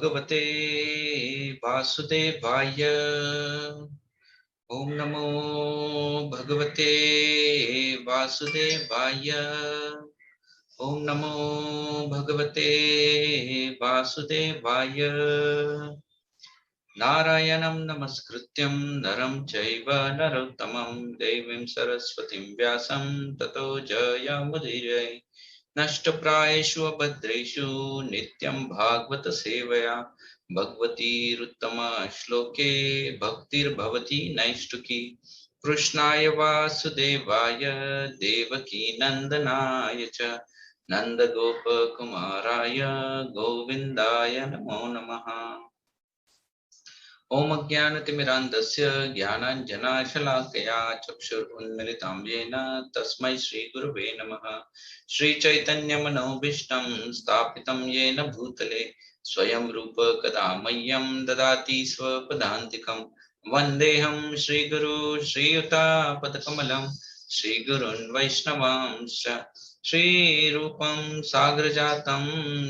भगवते वासुदेवाय। ओम नमो भगवते वासुदेवाय। ओम नमो भगवते वासुदेवाय। नारायणं नमस्कृत्यं नरं चैव नरोत्तमं देवीं सरस्वतीं व्यासं ततो जयमुदीरये। नष्टप्रायेषु अभद्रेषु नित्यं भागवत सेवया भगवतीरुत्तमश्लोके भक्तिर्भवति नैष्ठुकी। कृष्णाय वासुदेवाय देवकी नन्दनाय च नन्दगोपकुमाराय गोविन्दाय नमो नमः। ओम अज्ञानतिमिरान्धस्य ज्ञानाञ्जनाशलाकया चक्षुरुन्मिलितं येन तस्मै श्रीगुरुवे नमः। श्रीचैतन्यमनोभीष्टं स्थापितं येन भूतले स्वयं रूप कदा मह्यं ददाति स्वपदान्तिकं। वन्देऽहं श्रीगुरु श्रीयुतापदकमलं श्रीगुरुन् वैष्णवांश्च। श्रीरूपं साग्रजातं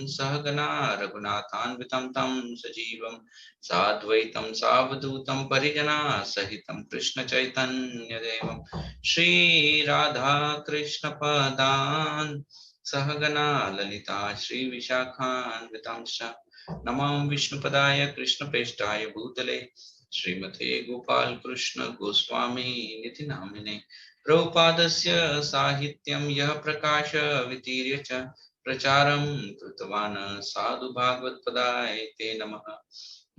सहगना रघुनाथान्वितं तं सजीवं साद्वैतं सावधूतं परिजना सहितं कृष्ण चैतन्य देवं श्रीराधा कृष्ण पदान् सहगना ललिता श्री विशाखान्वितांश्च। नमो विष्णुपदाय कृष्णप्रेष्ठाय भूतले श्रीमते गोपाल कृष्ण गोस्वामी निधि नामिने। प्रभुपादस्य साहित्यं यः प्रकाश वितीर्य च प्रचारं कृतवान् साधु भागवत पदाय ते नमः।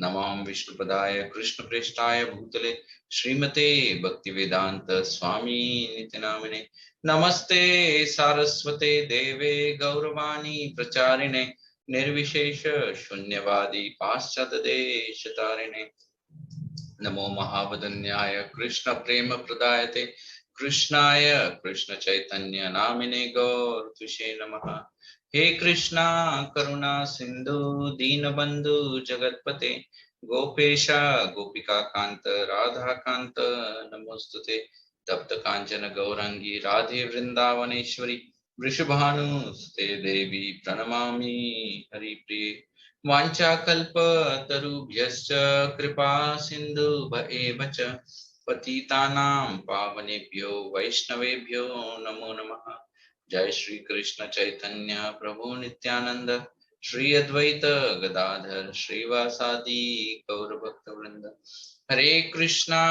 नमो विष्णुपदाय कृष्णप्रेष्ठाय भूतले श्रीमते भक्तिवेदांत स्वामी नित्य नामिने। नमस्ते सारस्वते देवे गौरवाणी प्रचारिणे निर्विशेष शून्यवादी पाश्चात्य देशतारिणे। नमो महावदन्याय कृष्ण प्रेम प्रदायते कृष्णाय कृष्ण चैतन्य नामिने गौरतुषे नमः। हे कृष्णा करुणा सिंधु दीनबंधु जगतपते गोपेशा गोपिका कांत राधा कांत नमोस्तुते। तप्त कांचन गौरंगी राधे वृंदावनेश्वरी वृषभानुसुते देवी प्रणमामि हरिप्रिये। वाञ्छाकल्पतरुभ्यश्च कृपा सिन्धुभ्येव च पतितानां पावनेभ्यो वैष्णवेभ्यो नमो नमः। जय श्री कृष्ण चैतन्य प्रभु नित्यानंद श्री अद्वैत गदाधर श्रीवासादि गौर भक्त वृंद। हरे कृष्णा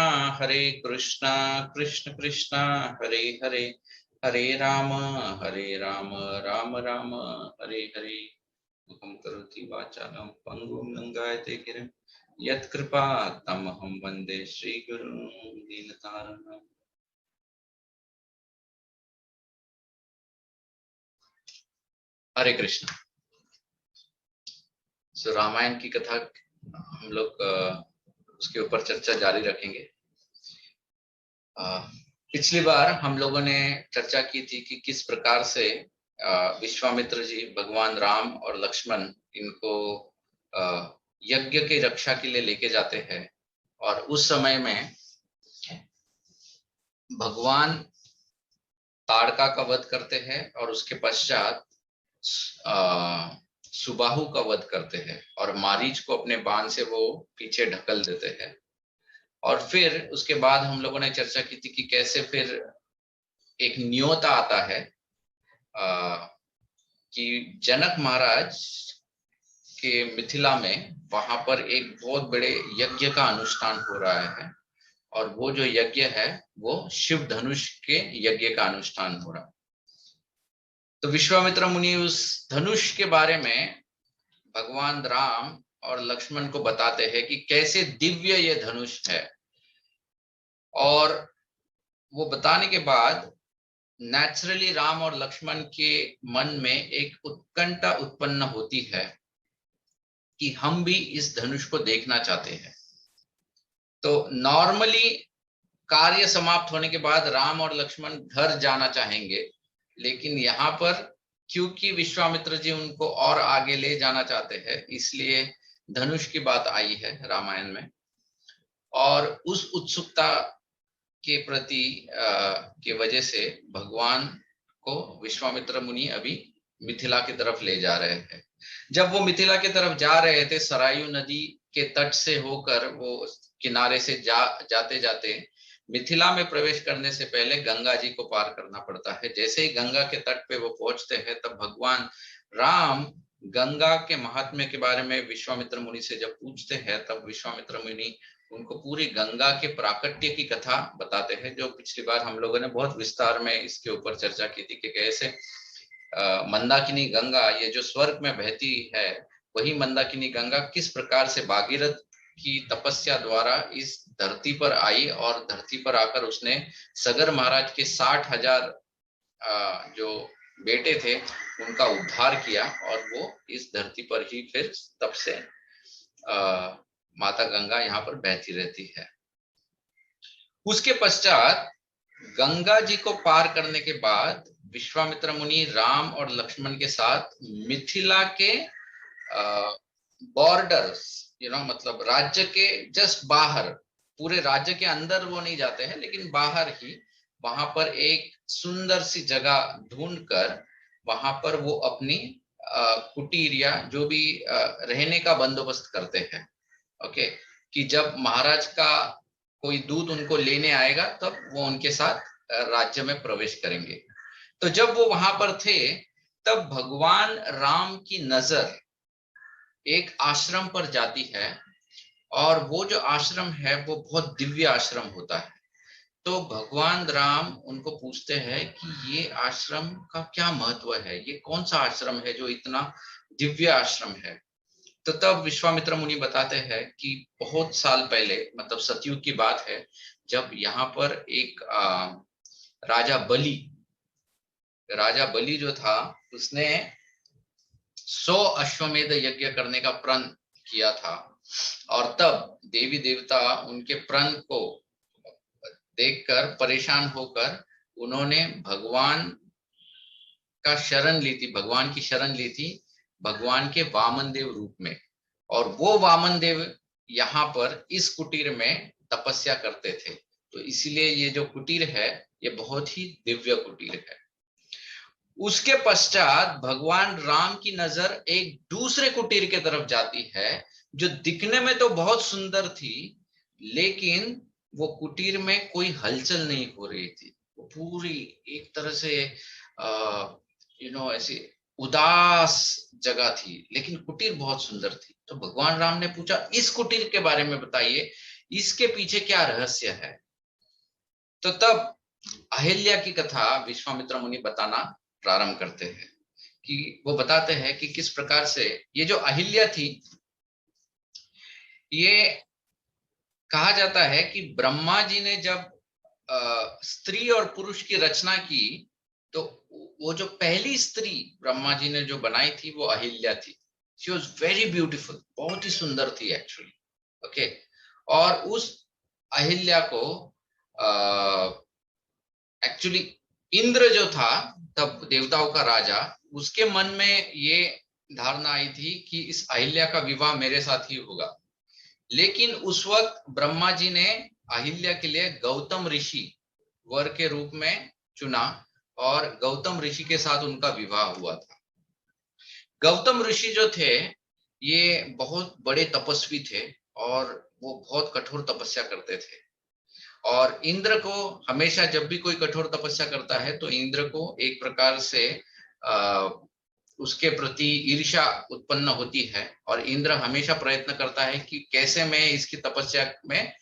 कृष्ण कृष्ण हरे हरे हरे राम राम राम हरे हरे। मुखं करोति वाचालं पङ्गुं लङ्घयते गिरिं यत्कृपातमहं वन्दे श्रीगुरुं दीनतारिणम्। हरे कृष्ण। सो रामायण की कथा हम लोग उसके ऊपर चर्चा जारी रखेंगे। पिछली बार हम लोगों ने चर्चा की थी कि किस प्रकार से विश्वामित्र जी भगवान राम और लक्ष्मण इनको यज्ञ की रक्षा के लिए लेके जाते हैं और उस समय में भगवान ताड़का का वध करते हैं और उसके पश्चात सुबाहु का वध करते हैं और मारीच को अपने बाण से वो पीछे ढकल देते हैं। और फिर उसके बाद हम लोगों ने चर्चा की थी कि कैसे फिर एक न्योता आता है कि जनक महाराज के मिथिला में वहां पर एक बहुत बड़े यज्ञ का अनुष्ठान हो रहा है और वो जो यज्ञ है वो शिव धनुष के यज्ञ का अनुष्ठान हो रहा है। तो विश्वामित्र मुनि उस धनुष के बारे में भगवान राम और लक्ष्मण को बताते हैं कि कैसे दिव्य ये धनुष है। और वो बताने के बाद नेचुरली राम और लक्ष्मण के मन में एक उत्कंठा उत्पन्न होती है कि हम भी इस धनुष को देखना चाहते हैं। तो नॉर्मली कार्य समाप्त होने के बाद राम और लक्ष्मण घर जाना चाहेंगे, लेकिन यहाँ पर क्योंकि विश्वामित्र जी उनको और आगे ले जाना चाहते हैं इसलिए धनुष की बात आई है रामायण में। और उस उत्सुकता के प्रति के वजह से भगवान को विश्वामित्र मुनि अभी मिथिला की तरफ ले जा रहे हैं। जब वो मिथिला की तरफ जा रहे थे, सरायू नदी के तट से होकर वो किनारे से जाते जाते मिथिला में प्रवेश करने से पहले गंगा जी को पार करना पड़ता है। जैसे ही गंगा के तट पे वो पहुंचते हैं, तब भगवान राम गंगा के महात्म्य के बारे में विश्वामित्र मुनि से जब पूछते हैं, तब विश्वामित्र मुनि उनको पूरी गंगा के प्राकट्य की कथा बताते हैं, जो पिछली बार हम लोगों ने बहुत विस्तार में इसके ऊपर चर्चा की थी कि कैसे मंदाकिनी गंगा, ये जो स्वर्ग में बहती है, वही मंदाकिनी गंगा किस प्रकार से भागीरथ की तपस्या द्वारा इस धरती पर आई, और धरती पर आकर उसने सगर महाराज के 60,000 जो बेटे थे उनका उद्धार किया, और वो इस धरती पर ही फिर तब से माता गंगा यहाँ पर बहती रहती है। उसके पश्चात गंगा जी को पार करने के बाद विश्वामित्र मुनि राम और लक्ष्मण के साथ मिथिला के बॉर्डर्स, मतलब राज्य के जस्ट बाहर, पूरे राज्य के अंदर वो नहीं जाते हैं, लेकिन बाहर ही वहां पर एक सुंदर सी जगह ढूंढकर वहां पर वो अपनी कुटीर या जो भी रहने का बंदोबस्त करते हैं। ओके, कि जब महाराज का कोई दूत उनको लेने आएगा तब वो उनके साथ राज्य में प्रवेश करेंगे। तो जब वो वहां पर थे, तब भगवान राम की नजर एक आश्रम पर जाती है, और वो जो आश्रम है वो बहुत दिव्य आश्रम होता है। तो भगवान राम उनको पूछते हैं कि ये आश्रम का क्या महत्व है, ये कौन सा आश्रम है जो इतना दिव्य आश्रम है। तो तब विश्वामित्र मुनि बताते हैं कि बहुत साल पहले, मतलब सतयुग की बात है, जब यहाँ पर एक राजा बलि जो था, उसने 100 अश्वमेध यज्ञ करने का प्रण किया था, और तब देवी देवता उनके प्रण को देखकर परेशान होकर उन्होंने भगवान की शरण ली थी भगवान के वामन देव रूप में। और वो वामन देव यहाँ पर इस कुटीर में तपस्या करते थे, तो इसीलिए ये जो कुटीर है ये बहुत ही दिव्य कुटीर है। उसके पश्चात भगवान राम की नजर एक दूसरे कुटीर की तरफ जाती है, जो दिखने में तो बहुत सुंदर थी, लेकिन वो कुटीर में कोई हलचल नहीं हो रही थी। वो पूरी एक तरह से ऐसी उदास जगह थी, लेकिन कुटीर बहुत सुंदर थी। तो भगवान राम ने पूछा, इस कुटीर के बारे में बताइए, इसके पीछे क्या रहस्य है। तो तब अहिल्या की कथा विश्वामित्र मुनि बताना प्रारंभ करते हैं, कि वो बताते हैं कि किस प्रकार से ये जो अहिल्या थी, ये कहा जाता है कि ब्रह्मा जी ने जब स्त्री और पुरुष की रचना की, तो वो जो पहली स्त्री ब्रह्मा जी ने जो बनाई थी वो अहिल्या थी। शी वॉज वेरी ब्यूटीफुल, बहुत ही सुंदर थी एक्चुअली। ओके, और उस अहिल्या को एक्चुअली इंद्र जो था, तब देवताओं का राजा, उसके मन में ये धारणा आई थी कि इस अहिल्या का विवाह मेरे साथ ही होगा। लेकिन उस वक्त ब्रह्मा जी ने अहिल्या के लिए गौतम ऋषि वर के रूप में चुना, और गौतम ऋषि के साथ उनका विवाह हुआ था। गौतम ऋषि जो थे ये बहुत बड़े तपस्वी थे, और वो बहुत कठोर तपस्या करते थे। और इंद्र को हमेशा जब भी कोई कठोर तपस्या करता है तो इंद्र को एक प्रकार से उसके प्रति ईर्ष्या उत्पन्न होती है, और इंद्र हमेशा प्रयत्न करता है कि कैसे मैं इसकी तपस्या में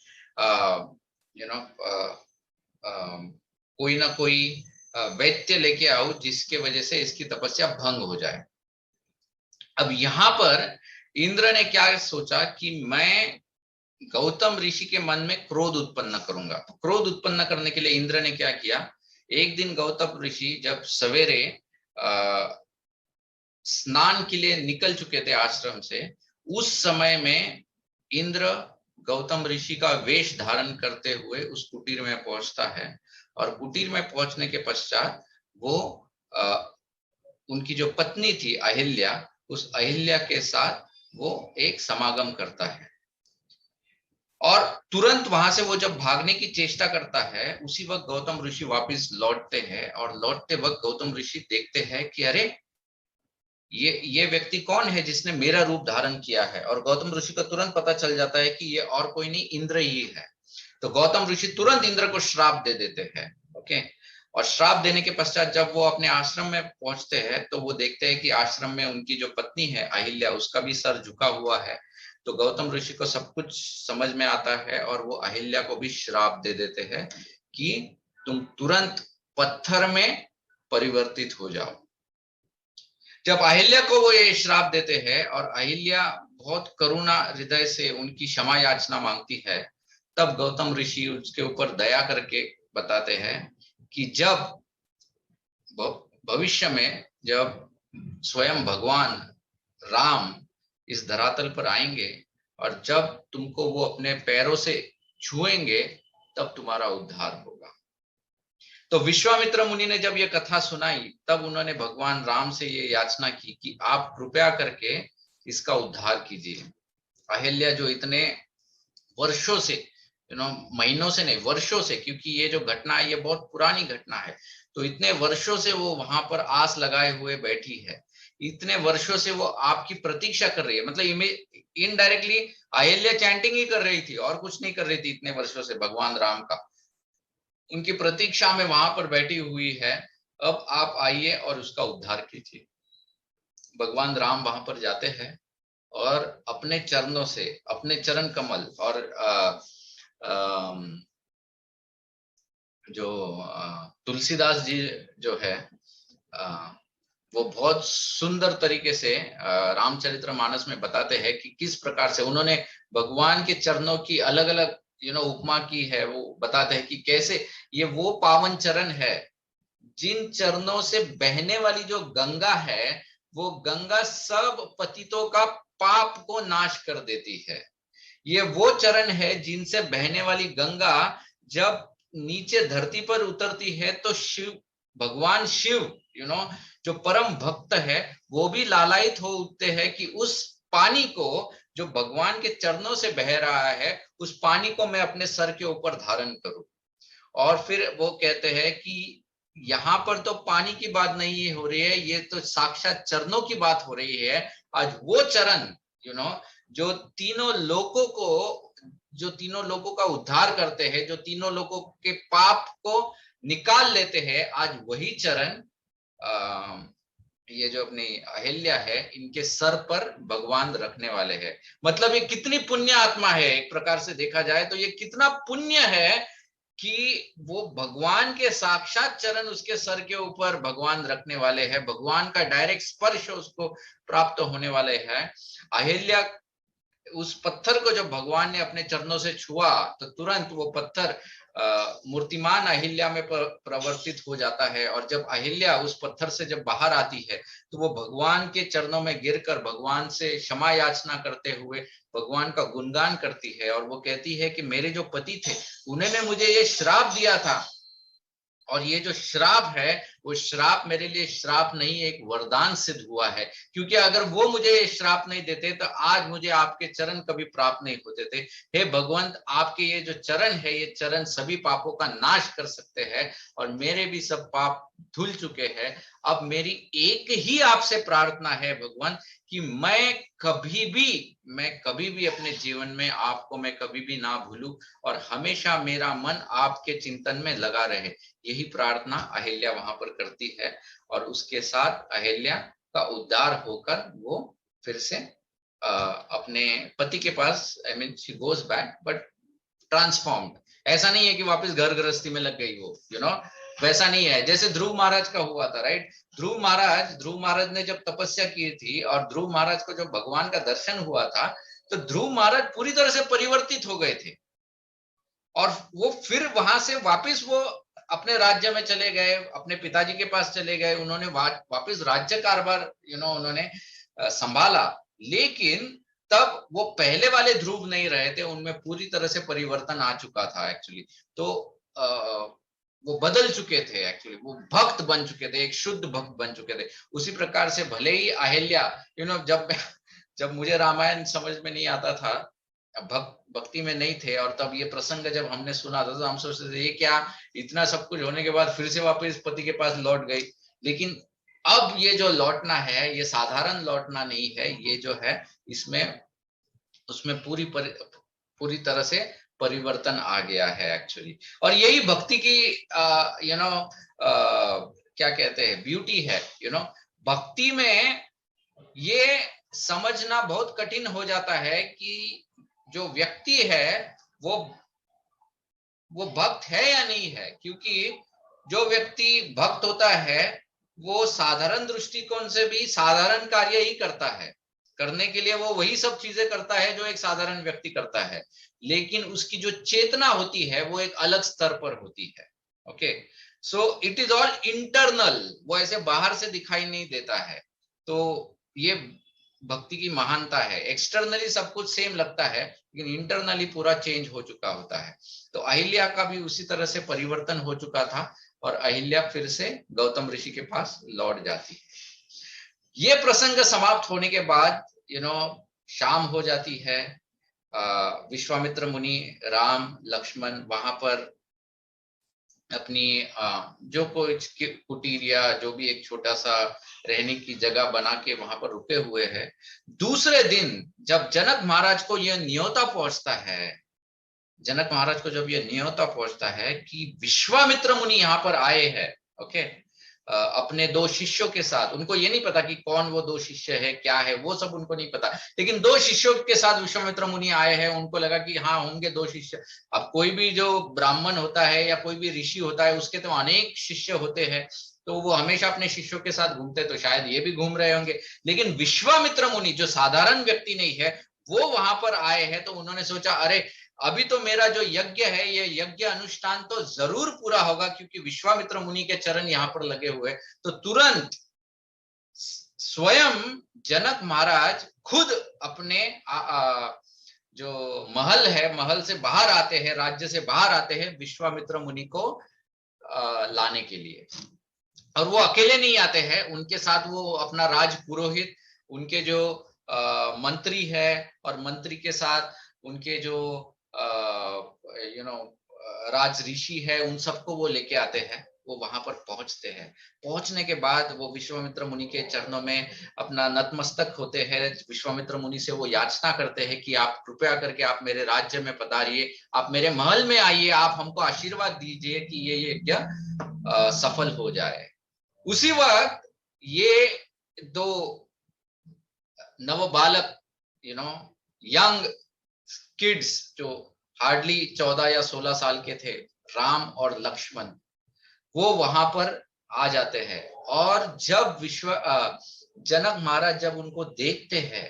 कोई ना कोई वैद्य लेके आऊं, जिसके वजह से इसकी तपस्या भंग हो जाए। अब यहाँ पर इंद्र ने क्या सोचा कि मैं गौतम ऋषि के मन में क्रोध उत्पन्न करूंगा। तो क्रोध उत्पन्न करने के लिए इंद्र ने क्या किया, एक दिन गौतम ऋषि जब सवेरे स्नान के लिए निकल चुके थे आश्रम से, उस समय में इंद्र गौतम ऋषि का वेश धारण करते हुए उस कुटीर में पहुंचता है, और कुटीर में पहुंचने के पश्चात वो उनकी जो पत्नी थी अहिल्या, उस अहिल्या के साथ वो एक समागम करता है। और तुरंत वहां से वो जब भागने की चेष्टा करता है, उसी वक्त गौतम ऋषि वापस लौटते हैं, और लौटते वक्त गौतम ऋषि देखते हैं कि अरे ये व्यक्ति कौन है जिसने मेरा रूप धारण किया है। और गौतम ऋषि को तुरंत पता चल जाता है कि ये और कोई नहीं, इंद्र ही है। तो गौतम ऋषि तुरंत इंद्र को श्राप दे देते हैं। ओके। और श्राप देने के पश्चात जब वो अपने आश्रम में पहुंचते हैं तो वो देखते हैं कि आश्रम में उनकी जो पत्नी है अहिल्या, उसका भी सर झुका हुआ है। तो गौतम ऋषि को सब कुछ समझ में आता है और वो अहिल्या को भी श्राप दे देते हैं कि तुम तुरंत पत्थर में परिवर्तित हो जाओ। जब अहिल्या को वो ये श्राप देते हैं और अहिल्या बहुत करुणा हृदय से उनकी क्षमा याचना मांगती है, तब गौतम ऋषि उसके ऊपर दया करके बताते हैं कि जब भविष्य में जब स्वयं भगवान राम इस धरातल पर आएंगे और जब तुमको वो अपने पैरों से छुएंगे तब तुम्हारा उद्धार होगा। तो विश्वामित्र मुनि ने जब ये कथा सुनाई तब उन्होंने भगवान राम से ये याचना की कि आप कृपया करके इसका उद्धार कीजिए। अहिल्या जो इतने वर्षों से, महीनों से नहीं, वर्षों से, क्योंकि ये जो घटना है ये बहुत पुरानी घटना है, तो इतने वर्षों से वो वहां पर आस लगाए हुए बैठी है, इतने वर्षों से वो आपकी प्रतीक्षा कर रही है। मतलब इनडायरेक्टली अहिल्या चैंटिंग ही कर रही थी और कुछ नहीं कर रही थी इतने वर्षों से भगवान राम का, उनकी प्रतीक्षा में वहां पर बैठी हुई है। अब आप आइए और उसका उद्धार कीजिए। भगवान राम वहां पर जाते हैं और अपने चरणों से, अपने चरण कमल और जो तुलसीदास जी जो है वो बहुत सुंदर तरीके से रामचरितमानस में बताते हैं कि किस प्रकार से उन्होंने भगवान के चरणों की अलग अलग उपमा की है। वो बताते हैं कि कैसे ये वो पावन चरण है जिन चरणों से बहने वाली जो गंगा है, वो गंगा सब पतितों का पाप को नाश कर देती है। ये वो चरण है जिनसे बहने वाली गंगा जब नीचे धरती पर उतरती है तो शिव, भगवान शिव जो परम भक्त है वो भी लालायित हो उठते हैं कि उस पानी को जो भगवान के चरणों से बह रहा है उस पानी को मैं अपने सर के ऊपर धारण करूं। और फिर वो कहते हैं कि यहाँ पर तो पानी की बात नहीं हो रही है, ये तो साक्षात चरणों की बात हो रही है। आज वो चरण जो तीनों लोगों का उद्धार करते हैं, जो तीनों लोगों के पाप को निकाल लेते हैं, आज वही चरण ये जो अपनी अहिल्या है इनके सर पर भगवान रखने वाले हैं। मतलब ये कितनी पुण्य आत्मा है, एक प्रकार से देखा जाए तो ये कितना पुण्य है कि वो भगवान के साक्षात चरण उसके सर के ऊपर भगवान रखने वाले हैं, भगवान का डायरेक्ट स्पर्श उसको प्राप्त होने वाले हैं। अहिल्या उस पत्थर को जब भगवान ने अपने चरणों से छुआ तो तुरंत वो पत्थर मूर्तिमान अहिल्या में प्रवर्तित हो जाता है। और जब अहिल्या उस पत्थर से जब बाहर आती है तो वो भगवान के चरणों में गिरकर भगवान से क्षमा याचना करते हुए भगवान का गुणगान करती है। और वो कहती है कि मेरे जो पति थे उन्होंने मुझे ये श्राप दिया था और ये जो श्राप है वो श्राप मेरे लिए श्राप नहीं, एक वरदान सिद्ध हुआ है। क्योंकि अगर वो मुझे ये श्राप नहीं देते तो आज मुझे आपके चरण कभी प्राप्त नहीं होते थे। हे भगवंत, आपके ये जो चरण है ये चरण सभी पापों का नाश कर सकते हैं और मेरे भी सब पाप धुल चुके हैं। अब मेरी एक ही आपसे प्रार्थना है भगवान कि मैं कभी भी अपने जीवन में आपको मैं कभी भी ना भूलूं और हमेशा मेरा मन आपके चिंतन में लगा रहे। यही प्रार्थना अहिल्या वहां पर करती है और उसके साथ अहिल्या का उद्धार होकर वो फिर से अपने पति के पास, I mean she goes back but transformed. ऐसा नहीं है कि वापस घर गृहस्थी में लग गई वो, वैसा नहीं है जैसे ध्रुव महाराज का हुआ था, राइट। ध्रुव महाराज ने जब तपस्या की थी और ध्रुव महाराज को जब भगवान का दर्शन हुआ था तो ध्रुव महाराज पूरी तरह से परिवर्तित हो गए थे और वो फिर वहां से वापस वो अपने राज्य में चले गए, अपने पिताजी के पास चले गए, उन्होंने वापस राज्य कारभार उन्होंने संभाला। लेकिन तब वो पहले वाले ध्रुव नहीं रहे थे, उनमें पूरी तरह से परिवर्तन आ चुका था एक्चुअली। तो वो बदल चुके थे एक्चुअली, वो भक्त बन चुके थे, एक शुद्ध भक्त बन चुके थे। उसी प्रकार से भले ही अहिल्या जब मुझे रामायण समझ में नहीं आता था, भक्ति में नहीं थे, और तब ये प्रसंग जब हमने सुना था तो हम सोचते थे ये क्या, इतना सब कुछ होने के बाद फिर से वापस पति के पास लौट गई। लेकिन अब ये जो लौटना है ये साधारण लौटना नहीं है, ये जो है इसमें उसमें पूरी तरह से परिवर्तन आ गया है एक्चुअली। और यही भक्ति की क्या कहते हैं ब्यूटी है। भक्ति में ये समझना बहुत कठिन हो जाता है कि जो व्यक्ति है वो भक्त है या नहीं है, क्योंकि जो व्यक्ति भक्त होता है वो साधारण दृष्टिकोण से भी साधारण कार्य ही करता है, करने के लिए वो वही सब चीजें करता है जो एक साधारण व्यक्ति करता है, लेकिन उसकी जो चेतना होती है वो एक अलग स्तर पर होती है। Okay, so it is all internal, वो ऐसे बाहर से दिखाई नहीं देता है। तो ये भक्ति की महानता है। एक्सटर्नली सब कुछ सेम लगता है लेकिन इंटरनली पूरा चेंज हो चुका होता है। तो अहिल्या का भी उसी तरह से परिवर्तन हो चुका था और अहिल्या फिर से गौतम ऋषि के पास लौट जाती है। ये प्रसंग समाप्त होने के बाद शाम हो जाती है। विश्वामित्र मुनि, राम, लक्ष्मण वहां पर अपनी जो कोई कुटीर या जो भी एक छोटा सा रहने की जगह बना के वहां पर रुके हुए हैं। दूसरे दिन जब जनक महाराज को यह न्योता पहुंचता है, जनक महाराज को जब यह न्योता पहुंचता है कि विश्वामित्र मुनि यहाँ पर आए हैं, ओके, अपने दो शिष्यों के साथ, उनको ये नहीं पता कि कौन वो दो शिष्य है, क्या है, वो सब उनको नहीं पता, लेकिन दो शिष्यों के साथ विश्वामित्र मुनि आए हैं। उनको लगा कि हाँ होंगे दो शिष्य। अब कोई भी जो ब्राह्मण होता है या कोई भी ऋषि होता है उसके तो अनेक शिष्य होते हैं, तो वो हमेशा अपने शिष्यों के साथ घूमते, तो शायद ये भी घूम रहे होंगे। लेकिन विश्वामित्र मुनि जो साधारण व्यक्ति नहीं है वो वहां पर आए हैं, तो उन्होंने सोचा अरे अभी तो मेरा जो यज्ञ है ये यज्ञ अनुष्ठान तो जरूर पूरा होगा, क्योंकि विश्वामित्र मुनि के चरण यहाँ पर लगे हुए। तो तुरंत स्वयं जनक महाराज खुद अपने जो महल है, महल से बाहर आते हैं, राज्य से बाहर आते हैं विश्वामित्र मुनि को लाने के लिए। और वो अकेले नहीं आते हैं, उनके साथ वो अपना राज पुरोहित, उनके जो मंत्री है और मंत्री के साथ उनके जो राज ऋषि है उन सबको वो लेके आते हैं। वो वहां पर पहुंचते हैं। पहुंचने के बाद वो विश्वामित्र मुनि के चरणों में अपना नतमस्तक होते हैं। विश्वामित्र मुनि से वो याचना करते हैं कि आप कृपया करके आप मेरे राज्य में पधारिए, आप मेरे महल में आइए, आप हमको आशीर्वाद दीजिए कि ये यज्ञ सफल हो जाए। उसी वक्त ये दो नवबालक यंग किड्स जो हार्डली 14 या 16 साल के थे, राम और लक्ष्मण, वो वहां पर आ जाते हैं। और जब जनक महाराज जब उनको देखते हैं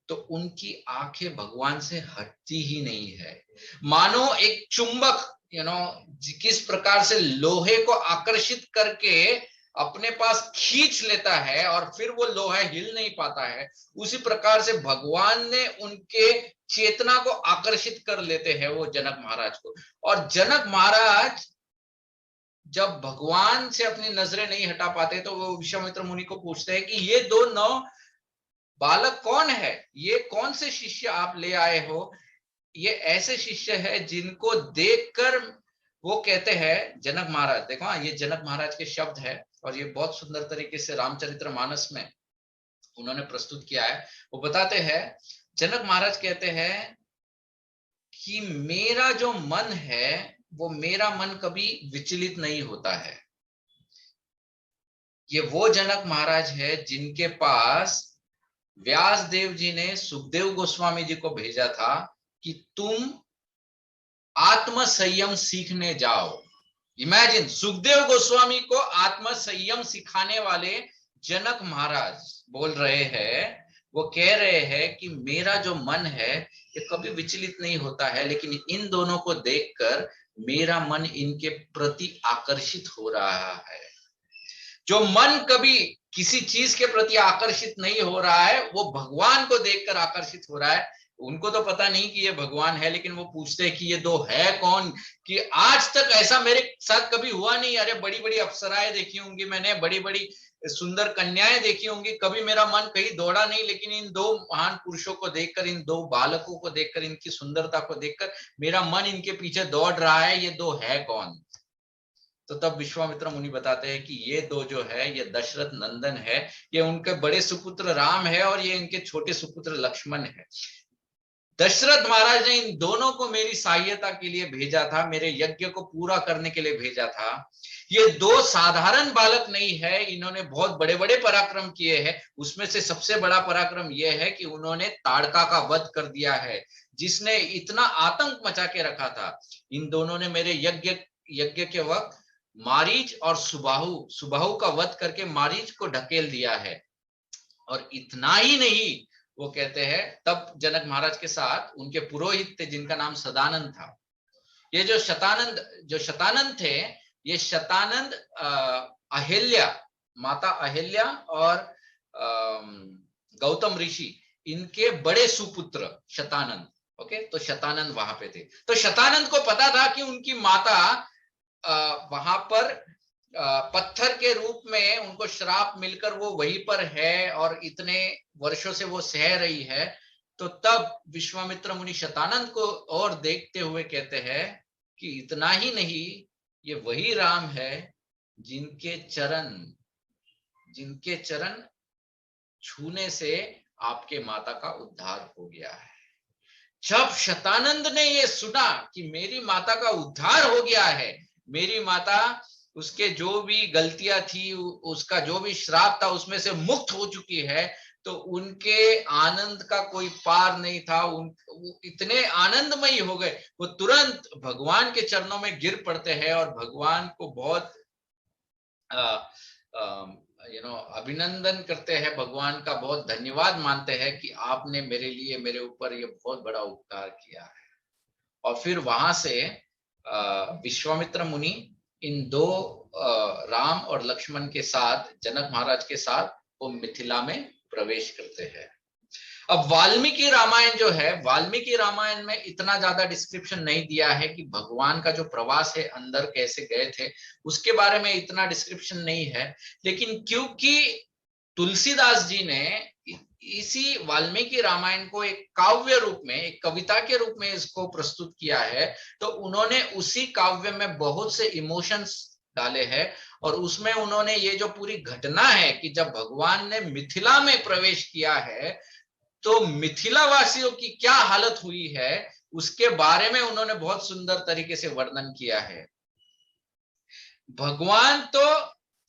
तो उनकी आंखें भगवान से हटती ही नहीं है। मानो एक चुंबक किस प्रकार से लोहे को आकर्षित करके अपने पास खींच लेता है और फिर वो लोहा हिल नहीं पाता है, उसी प्रकार से भगवान ने उनके चेतना को आकर्षित कर लेते हैं वो जनक महाराज को। और जनक महाराज जब भगवान से अपनी नजरें नहीं हटा पाते तो वो विश्वामित्र मुनि को पूछते हैं कि ये दो नौ बालक कौन है, ये कौन से शिष्य आप ले आए हो। ये ऐसे शिष्य है जिनको देखकर वो कहते हैं, जनक महाराज देखो, ये जनक महाराज के शब्द है और ये बहुत सुंदर तरीके से रामचरितमानस में उन्होंने प्रस्तुत किया है। वो बताते हैं, जनक महाराज कहते हैं कि मेरा जो मन है वो मेरा मन कभी विचलित नहीं होता है। ये वो जनक महाराज है जिनके पास व्यास देव जी ने सुखदेव गोस्वामी जी को भेजा था कि तुम आत्म संयम सीखने जाओ। इमेजिन, सुखदेव गोस्वामी को आत्म संयम सिखाने वाले जनक महाराज बोल रहे हैं, वो कह रहे हैं कि मेरा जो मन है ये कभी विचलित नहीं होता है, लेकिन इन दोनों को देखकर मेरा मन इनके प्रति आकर्षित हो रहा है। जो मन कभी किसी चीज के प्रति आकर्षित नहीं हो रहा है वो भगवान को देखकर आकर्षित हो रहा है। उनको तो पता नहीं कि ये भगवान है, लेकिन वो पूछते हैं कि ये दो है कौन, कि आज तक ऐसा मेरे साथ कभी हुआ नहीं। अरे बड़ी बड़ी अप्सराएं देखी होंगी मैंने, बड़ी बड़ी सुंदर कन्याएं देखी होंगी, कभी मेरा मन कहीं दौड़ा नहीं, लेकिन इन दो महान पुरुषों को देखकर, इन दो बालकों को देखकर, इनकी सुंदरता को देखकर मेरा मन इनके पीछे दौड़ रहा है। ये दो है कौन। तो तब विश्वामित्र मुनि बताते हैं कि ये दो जो है ये दशरथ नंदन है, ये उनके बड़े सुपुत्र राम है और ये इनके छोटे सुपुत्र लक्ष्मण है। दशरथ महाराज ने इन दोनों को मेरी सहायता के लिए भेजा था, मेरे यज्ञ को पूरा करने के लिए भेजा था। ये दो साधारण बालक नहीं है, इन्होंने बहुत बड़े बड़े पराक्रम किए हैं। उसमें से सबसे बड़ा पराक्रम यह है कि उन्होंने ताड़का का वध कर दिया है, जिसने इतना आतंक मचा के रखा था। इन दोनों ने मेरे यज्ञ के वक्त मारीच और सुबाहु का वध करके मारीच को ढकेल दिया है। और इतना ही नहीं, वो कहते हैं तब जनक महाराज के साथ उनके पुरोहित थे जिनका नाम सदानंद था। ये जो शतानंद थे, ये शतानंद अहिल्या, माता अहिल्या और गौतम ऋषि, इनके बड़े सुपुत्र शतानंद। ओके, तो शतानंद वहां पे थे। तो शतानंद को पता था कि उनकी माता वहां पर पत्थर के रूप में उनको श्राप मिलकर वो वहीं पर है और इतने वर्षों से वो सह रही है। तो तब विश्वामित्र मुनि शतानंद को और देखते हुए कहते हैं कि इतना ही नहीं, ये वही राम है जिनके चरण छूने से आपके माता का उद्धार हो गया है। जब शतानंद ने ये सुना कि मेरी माता का उद्धार हो गया है, मेरी माता उसके जो भी गलतियां थी, उसका जो भी श्राप था, उसमें से मुक्त हो चुकी है, तो उनके आनंद का कोई पार नहीं था। वो इतने आनंदमयी हो गए, वो तुरंत भगवान के चरणों में गिर पड़ते हैं और भगवान को बहुत अभिनंदन करते हैं, भगवान का बहुत धन्यवाद मानते हैं कि आपने मेरे लिए, मेरे ऊपर ये बहुत बड़ा उपकार किया है। और फिर वहां से विश्वामित्र मुनि इन दो राम और लक्ष्मण के साथ, जनक महाराज के साथ, वो मिथिला में प्रवेश करते हैं। अब वाल्मीकि रामायण जो है, वाल्मीकि रामायण में इतना ज्यादा डिस्क्रिप्शन नहीं दिया है कि भगवान का जो प्रवास है अंदर कैसे गए थे, उसके बारे में इतना डिस्क्रिप्शन नहीं है। लेकिन क्योंकि तुलसीदास जी ने इसी वाल्मीकि रामायण को एक काव्य रूप में, एक कविता के रूप में इसको प्रस्तुत किया है, तो उन्होंने उसी काव्य में बहुत से इमोशंस डाले हैं। और उसमें उन्होंने ये जो पूरी घटना है कि जब भगवान ने मिथिला में प्रवेश किया है, तो मिथिला वासियों की क्या हालत हुई है, उसके बारे में उन्होंने बहुत सुंदर तरीके से वर्णन किया है। भगवान तो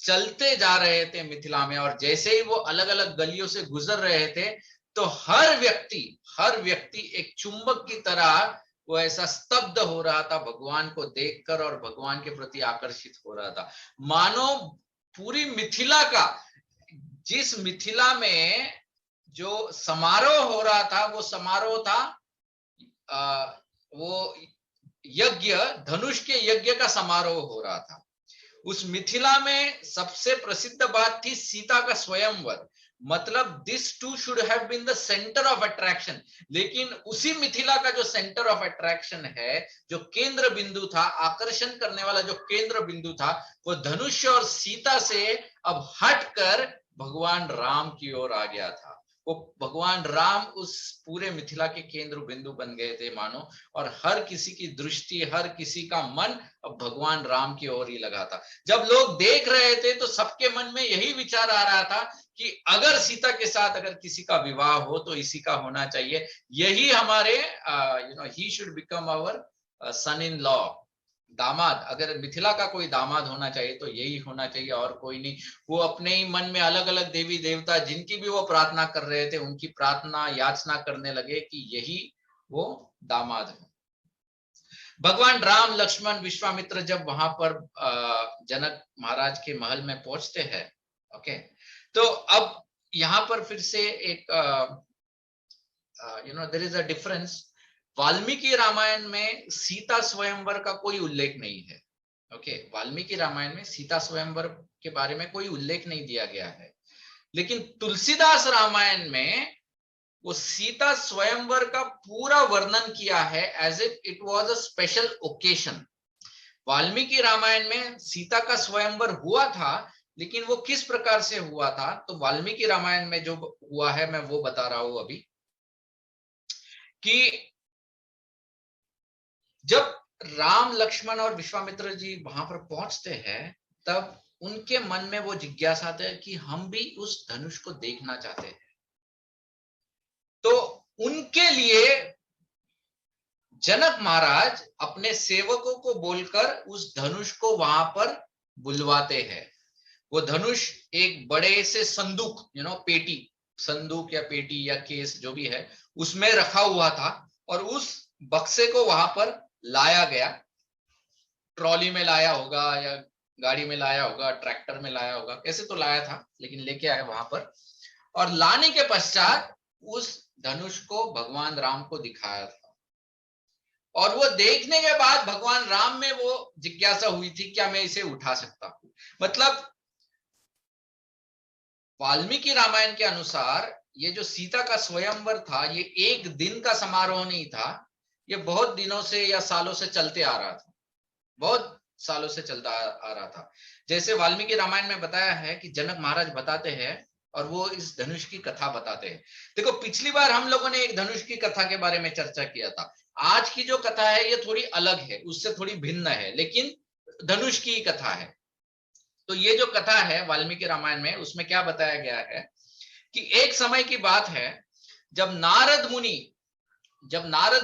चलते जा रहे थे मिथिला में, और जैसे ही वो अलग अलग गलियों से गुजर रहे थे, तो हर व्यक्ति एक चुंबक की तरह वो ऐसा स्तब्ध हो रहा था भगवान को देखकर, और भगवान के प्रति आकर्षित हो रहा था। मानो पूरी मिथिला का, जिस मिथिला में जो समारोह हो रहा था, वो समारोह था वो यज्ञ, धनुष के यज्ञ का समारोह हो रहा था। उस मिथिला में सबसे प्रसिद्ध बात थी सीता का स्वयंवर, मतलब this too should have been the centre of attraction. लेकिन उसी मिथिला का जो सेंटर ऑफ अट्रैक्शन है, जो केंद्र बिंदु था, आकर्षण करने वाला जो केंद्र बिंदु था, वो धनुष और सीता से अब हटकर भगवान राम की ओर आ गया था। वो भगवान राम उस पूरे मिथिला के केंद्र बिंदु बन गए थे मानो, और हर किसी की दृष्टि, हर किसी का मन अब भगवान राम की ओर ही लगा था। जब लोग देख रहे थे तो सबके मन में यही विचार आ रहा था कि अगर सीता के साथ अगर किसी का विवाह हो तो इसी का होना चाहिए, यही हमारे ही should become our son in law, दामाद। अगर मिथिला का कोई दामाद होना चाहिए तो यही होना चाहिए और कोई नहीं। वो अपने ही मन में अलग अलग देवी देवता जिनकी भी वो प्रार्थना कर रहे थे, उनकी प्रार्थना याचना करने लगे कि यही वो दामाद हो। भगवान राम, लक्ष्मण, विश्वामित्र जब वहां पर जनक महाराज के महल में पहुंचते हैं, ओके, तो अब यहां पर फिर से एक there is a difference. Valmiki Ramayana में सीता स्वयंवर का कोई उल्लेख नहीं है। ओके, वाल्मीकि रामायण में सीता स्वयंवर के बारे में कोई उल्लेख नहीं दिया गया है। लेकिन तुलसीदास रामायण में वो सीता स्वयंवर का पूरा वर्णन किया है as it was a special occasion. Valmiki Ramayana में सीता का स्वयंवर हुआ था, लेकिन वो किस प्रकार से हुआ था, तो वाल्मीकि रामायण में जो हुआ है मैं वो बता रहा हूं अभी, कि जब राम लक्ष्मण और विश्वामित्र जी वहां पर पहुंचते हैं, तब उनके मन में वो जिज्ञासा आती है कि हम भी उस धनुष को देखना चाहते हैं। तो उनके लिए जनक महाराज अपने सेवकों को बोलकर उस धनुष को वहां पर बुलवाते हैं। वो धनुष एक बड़े से संदूक, पेटी, संदूक या पेटी या केस जो भी है, उसमें रखा हुआ था, और उस बक्से को वहां पर लाया गया। ट्रॉली में लाया होगा या गाड़ी में लाया होगा, ट्रैक्टर में लाया होगा, कैसे तो लाया था, लेकिन लेके आए वहां पर। और लाने के पश्चात उस धनुष को भगवान राम को दिखाया था। और वो देखने के बाद भगवान राम में वो जिज्ञासा हुई थी, क्या मैं इसे उठा सकता हूं। मतलब वाल्मीकि रामायण के अनुसार ये जो सीता का स्वयंवर था, ये एक दिन का समारोह नहीं था, ये बहुत दिनों से या सालों से चलते आ रहा था, बहुत सालों से चलता आ रहा था। जैसे वाल्मीकि रामायण में बताया है कि जनक महाराज बताते हैं और वो इस धनुष की कथा बताते हैं। देखो, पिछली बार हम लोगों ने एक धनुष की कथा के बारे में चर्चा किया था। आज की जो कथा है ये थोड़ी अलग है, उससे थोड़ी भिन्न है, लेकिन धनुष की कथा है। तो ये जो कथा है वाल्मीकि रामायण में, उसमें क्या बताया गया है कि एक समय की बात है जब नारद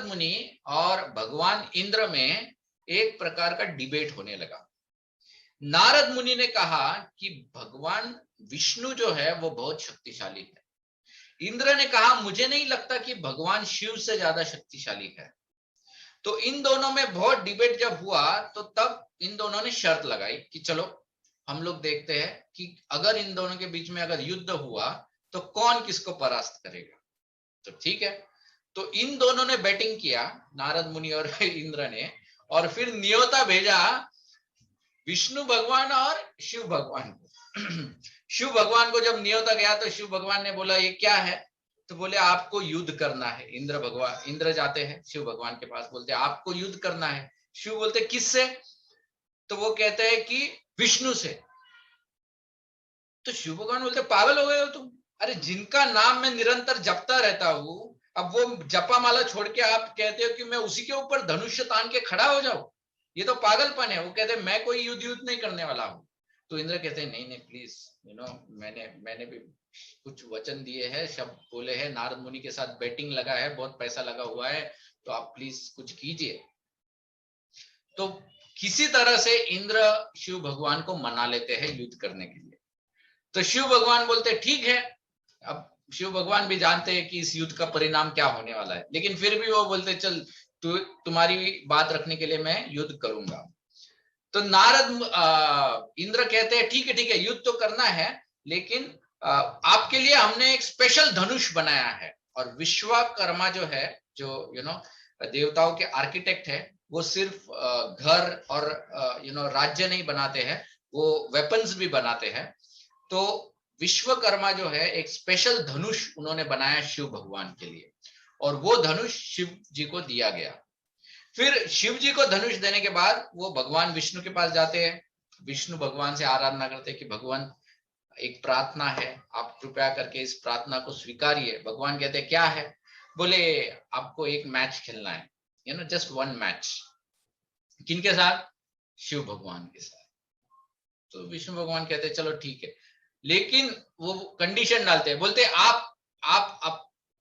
मुनि और भगवान इंद्र में एक प्रकार का डिबेट होने लगा। नारद मुनि ने कहा कि भगवान विष्णु जो है वो बहुत शक्तिशाली है। इंद्र ने कहा मुझे नहीं लगता कि भगवान शिव से ज्यादा शक्तिशाली है। तो इन दोनों में बहुत डिबेट जब हुआ, तो तब इन दोनों ने शर्त लगाई कि चलो हम लोग देखते हैं कि अगर इन दोनों के बीच में अगर युद्ध हुआ तो कौन किसको परास्त करेगा। तो ठीक है, तो इन दोनों ने बैटिंग किया, नारद मुनि और इंद्र ने, और फिर न्योता भेजा विष्णु भगवान और शिव भगवान को। शिव भगवान को जब न्योता गया तो शिव भगवान ने बोला ये क्या है, तो बोले आपको युद्ध करना है। इंद्र जाते हैं शिव भगवान के पास, बोलते आपको युद्ध करना है। शिव बोलते किससे, तो वो कहते हैं कि विष्णु से। तो शिव भगवान बोलते पागल हो गए हो तुम, अरे जिनका नाम मैं निरंतर जपता रहता हूं, अब वो जपा माला छोड़ के आप कहते हो कि मैं उसी के ऊपर धनुष्य तान के खड़ा हो जाऊं, ये तो पागलपन है। वो कहते हैं मैं कोई युद्ध नहीं करने वाला हूं। तो इंद्र कहते हैं नहीं नहीं प्लीज, मैंने भी कुछ वचन दिए हैं, शब्द बोले हैं, नारद मुनि के साथ बैटिंग लगा है, बहुत पैसा लगा हुआ है, तो आप प्लीज कुछ कीजिए। तो किसी तरह से इंद्र शिव भगवान को मना लेते हैं युद्ध करने के लिए। तो शिव भगवान बोलते ठीक है। अब शिव भगवान भी जानते हैं कि इस युद्ध का परिणाम क्या होने वाला है, लेकिन फिर भी वो बोलते चल तुम्हारी बात रखने के लिए मैं युद्ध करूंगा। तो इंद्र कहते हैं ठीक है युद्ध तो करना है, लेकिन आपके लिए हमने एक स्पेशल धनुष बनाया है। और विश्वकर्मा जो है, जो देवताओं के आर्किटेक्ट है, वो सिर्फ घर और राज्य नहीं बनाते हैं, वो वेपन्स भी बनाते हैं। तो विश्वकर्मा जो है एक स्पेशल धनुष उन्होंने बनाया शिव भगवान के लिए, और वो धनुष शिव जी को दिया गया। फिर शिव जी को धनुष देने के बाद वो भगवान विष्णु के पास जाते हैं। विष्णु भगवान से आराधना करते हैं कि भगवान एक प्रार्थना है, आप कृपया करके इस प्रार्थना को स्वीकारिए। भगवान कहते हैं क्या है, बोले आपको एक मैच खेलना है, जस्ट वन मैच। किनके साथ, शिव भगवान के साथ। तो विष्णु भगवान कहते हैं चलो ठीक है, लेकिन वो कंडीशन डालते हैं, बोलते आप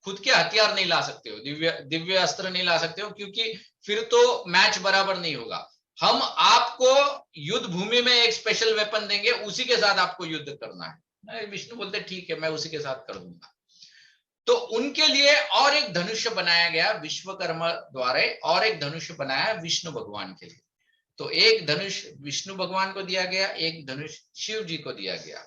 खुद के हथियार नहीं ला सकते हो, दिव्य अस्त्र नहीं ला सकते हो, क्योंकि फिर तो मैच बराबर नहीं होगा। हम आपको युद्ध भूमि में एक स्पेशल वेपन देंगे, उसी के साथ आपको युद्ध करना है। विष्णु बोलते ठीक है मैं उसी के साथ कर दूंगा। तो उनके लिए और एक धनुष्य बनाया गया विश्वकर्मा द्वारा, और एक धनुष्य बनाया विष्णु भगवान के लिए। तो एक धनुष विष्णु भगवान को दिया गया, एक धनुष शिव जी को दिया गया।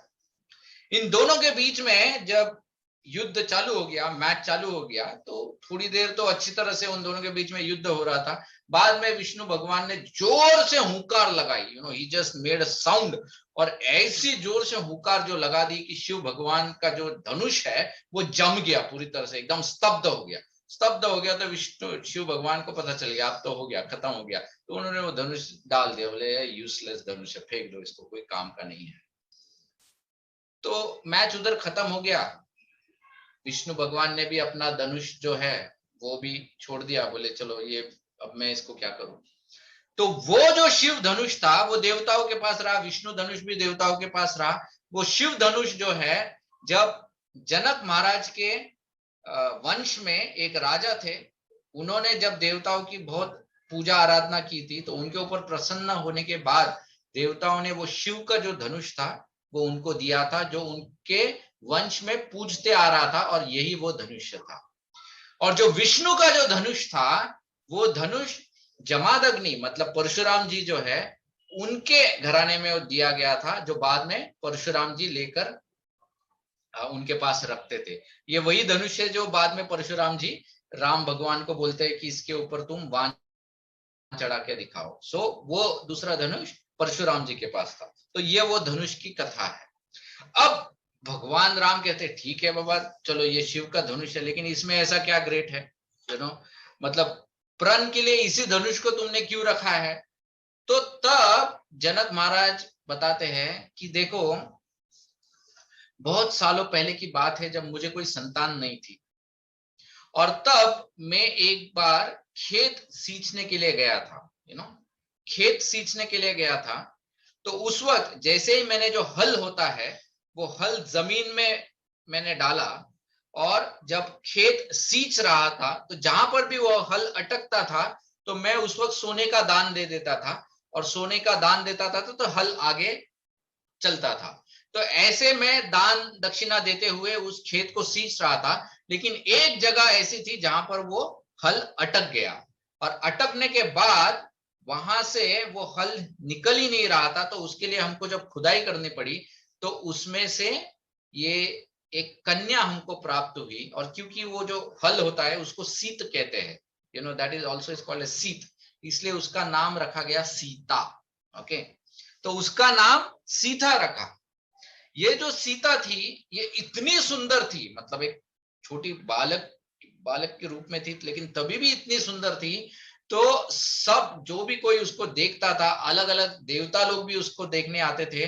इन दोनों के बीच में जब युद्ध चालू हो गया, मैच चालू हो गया, तो थोड़ी देर तो अच्छी तरह से उन दोनों के बीच में युद्ध हो रहा था। बाद में विष्णु भगवान ने जोर से हुंकार लगाई, ही जस्ट मेड अ साउंड, और ऐसी जोर से हुंकार जो लगा दी कि शिव भगवान का जो धनुष है वो जम गया, पूरी तरह से एकदम स्तब्ध हो गया। तो विष्णु शिव भगवान को पता चल गया अब तो हो गया, खत्म हो गया। तो उन्होंने वो धनुष डाल दिया, बोले यूजलेस धनुष है, फेंक दो इसको, कोई काम का नहीं है। तो मैच उधर खत्म हो गया। विष्णु भगवान ने भी अपना धनुष जो है वो भी छोड़ दिया, बोले चलो ये अब मैं इसको क्या करूं। तो वो जो शिव धनुष था वो देवताओं के पास रहा, विष्णु धनुष भी देवताओं के पास रहा। वो शिव धनुष जो है, जब जनक महाराज के वंश में एक राजा थे, उन्होंने जब देवताओं की बहुत पूजा आराधना की थी, तो उनके ऊपर प्रसन्न होने के बाद देवताओं ने वो शिव का जो धनुष था वो उनको दिया था, जो उनके वंश में पूजते आ रहा था, और यही वो धनुष था। और जो विष्णु का जो धनुष था, वो धनुष जमादग्नि मतलब परशुराम जी जो है उनके घराने में वो दिया गया था, जो बाद में परशुराम जी लेकर उनके पास रखते थे। ये वही धनुष है जो बाद में परशुराम जी राम भगवान को बोलते हैं कि इसके ऊपर तुम बाण चढ़ा के दिखाओ। सो वो दूसरा धनुष परशुराम जी के पास था। तो ये वो धनुष की कथा है। अब भगवान राम कहते ठीक है बाबा, चलो ये शिव का धनुष है, लेकिन इसमें ऐसा क्या ग्रेट है, मतलब प्रण के लिए इसी धनुष को तुमने क्यों रखा है? तो तब जनक महाराज बताते हैं कि देखो, बहुत सालों पहले की बात है जब मुझे कोई संतान नहीं थी, और तब मैं एक बार खेत सींचने के लिए गया था, खेत सींचने के लिए गया था। तो उस वक्त जैसे ही मैंने जो हल होता है वो हल जमीन में मैंने डाला, और जब खेत सींच रहा था तो जहां पर भी वो हल अटकता था तो मैं उस वक्त सोने का दान दे देता था, और सोने का दान देता था तो हल आगे चलता था। तो ऐसे में दान दक्षिणा देते हुए उस खेत को सींच रहा था, लेकिन एक जगह ऐसी थी जहां पर वो हल अटक गया, और अटकने के बाद वहां से वो हल निकल ही नहीं रहा था। तो उसके लिए हमको जब खुदाई करनी पड़ी तो उसमें से ये एक कन्या हमको प्राप्त हुई, और क्योंकि वो जो हल होता है उसको सीत कहते हैं, that is also is called सीत, इसलिए उसका नाम रखा गया सीता। ओके, तो उसका नाम सीता रखा। ये जो सीता थी ये इतनी सुंदर थी, मतलब एक छोटी बालक के रूप में थी, लेकिन तभी भी इतनी सुंदर थी। तो सब जो भी कोई उसको देखता था, अलग अलग देवता लोग भी उसको देखने आते थे,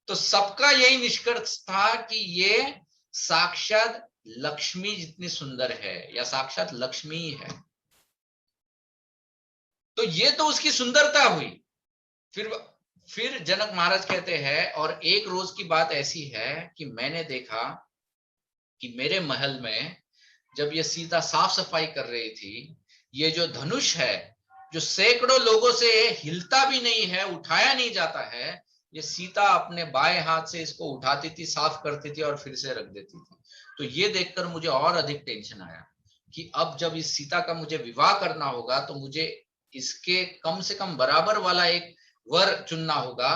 तो सबका यही निष्कर्ष था कि ये साक्षात लक्ष्मी जितनी सुंदर है, या साक्षात लक्ष्मी ही है। तो ये तो उसकी सुंदरता हुई। फिर जनक महाराज कहते हैं, और एक रोज की बात ऐसी है कि मैंने देखा कि मेरे महल में जब ये सीता साफ सफाई कर रही थी, ये जो धनुष है जो सैकड़ों लोगों से हिलता भी नहीं है, उठाया नहीं जाता है, ये सीता अपने बाएं हाथ से इसको उठाती थी, साफ करती थी और फिर से रख देती थी। तो ये देखकर मुझे और अधिक टेंशन आया कि अब जब इस सीता का मुझे विवाह करना होगा तो मुझे इसके कम से कम बराबर वाला एक वर चुनना होगा,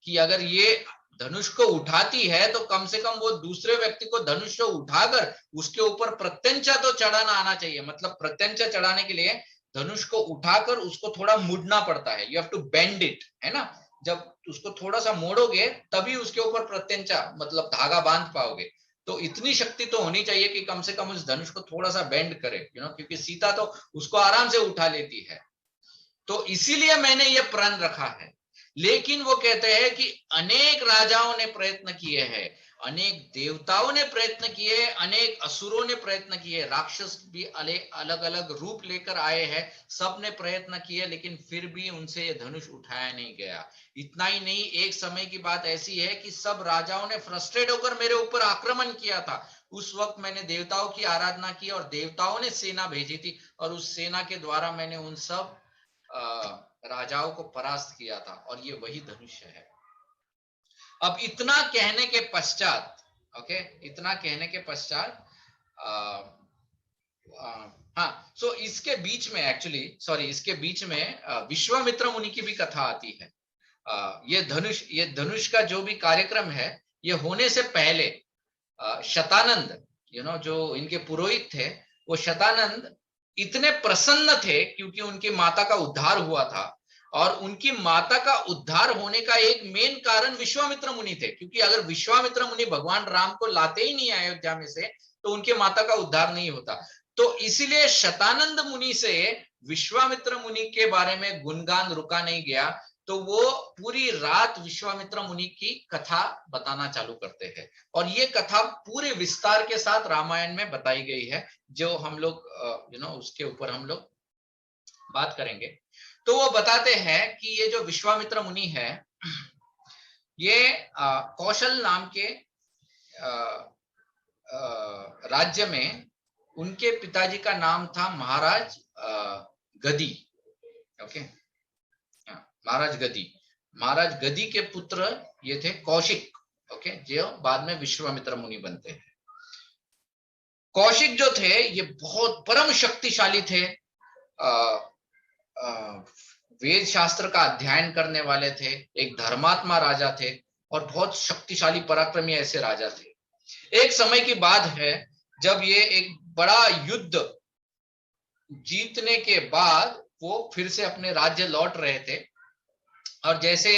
कि अगर ये धनुष को उठाती है तो कम से कम वो दूसरे व्यक्ति को धनुष को उठाकर उसके ऊपर प्रत्यंचा तो चढ़ाना आना चाहिए। मतलब प्रत्यंचा चढ़ाने के लिए धनुष को उठाकर उसको थोड़ा मुड़ना पड़ता है, you have to bend it, है ना। जब उसको थोड़ा सा मोड़ोगे तभी उसके ऊपर प्रत्यंचा मतलब धागा बांध पाओगे। तो इतनी शक्ति तो होनी चाहिए कि कम से कम उस धनुष को थोड़ा सा बेंड करे, क्योंकि सीता तो उसको आराम से उठा लेती है। तो इसीलिए मैंने ये प्रण रखा है। लेकिन वो कहते हैं कि अनेक राजाओं ने प्रयत्न किए हैं, अनेक देवताओं ने प्रयत्न किए, अनेक असुरों ने प्रयत्न किए, राक्षस भी अलग अलग रूप लेकर आए हैं, सब ने प्रयत्न किए, लेकिन फिर भी उनसे ये धनुष उठाया नहीं गया। इतना ही नहीं, एक समय की बात ऐसी है कि सब राजाओं ने फ्रस्ट्रेट होकर मेरे ऊपर आक्रमण किया था। उस वक्त मैंने देवताओं की आराधना की और देवताओं ने सेना भेजी थी, और उस सेना के द्वारा मैंने उन सब राजाओं को परास्त किया था, और ये वही धनुष है। अब इतना कहने के पश्चात, इतना कहने के पश्चात हाँ, सो इसके बीच में इसके बीच में विश्वामित्र मुनि की भी कथा आती है। ये धनुष का जो भी कार्यक्रम है, ये होने से पहले शतानंद, जो इनके पुरोहित थे, वो शतानंद इतने प्रसन्न थे क्योंकि उनकी माता का उद्धार हुआ था, और उनकी माता का उद्धार होने का एक मेन कारण विश्वामित्र मुनि थे, क्योंकि अगर विश्वामित्र मुनि भगवान राम को लाते ही नहीं अयोध्या में से तो उनके माता का उद्धार नहीं होता। तो इसीलिए शतानंद मुनि से विश्वामित्र मुनि के बारे में गुणगान रुका नहीं गया, तो वो पूरी रात विश्वामित्र मुनि की कथा बताना चालू करते हैं, और ये कथा पूरे विस्तार के साथ रामायण में बताई गई है, जो हम लोग उसके ऊपर हम लोग बात करेंगे। तो वो बताते हैं कि ये जो विश्वामित्र मुनि है, ये कौशल नाम के राज्य में उनके पिताजी का नाम था महाराज गदी। ओके, महाराज गदी। महाराज गदी के पुत्र ये थे कौशिक, ओके, जो बाद में विश्वामित्र मुनि बनते हैं। कौशिक जो थे ये बहुत परम शक्तिशाली थे, वेद शास्त्र का अध्ययन करने वाले थे, एक धर्मात्मा राजा थे और बहुत शक्तिशाली पराक्रमी ऐसे राजा थे। एक समय की बात है जब ये एक बड़ा युद्ध जीतने के बाद वो फिर से अपने राज्य लौट रहे थे, और जैसे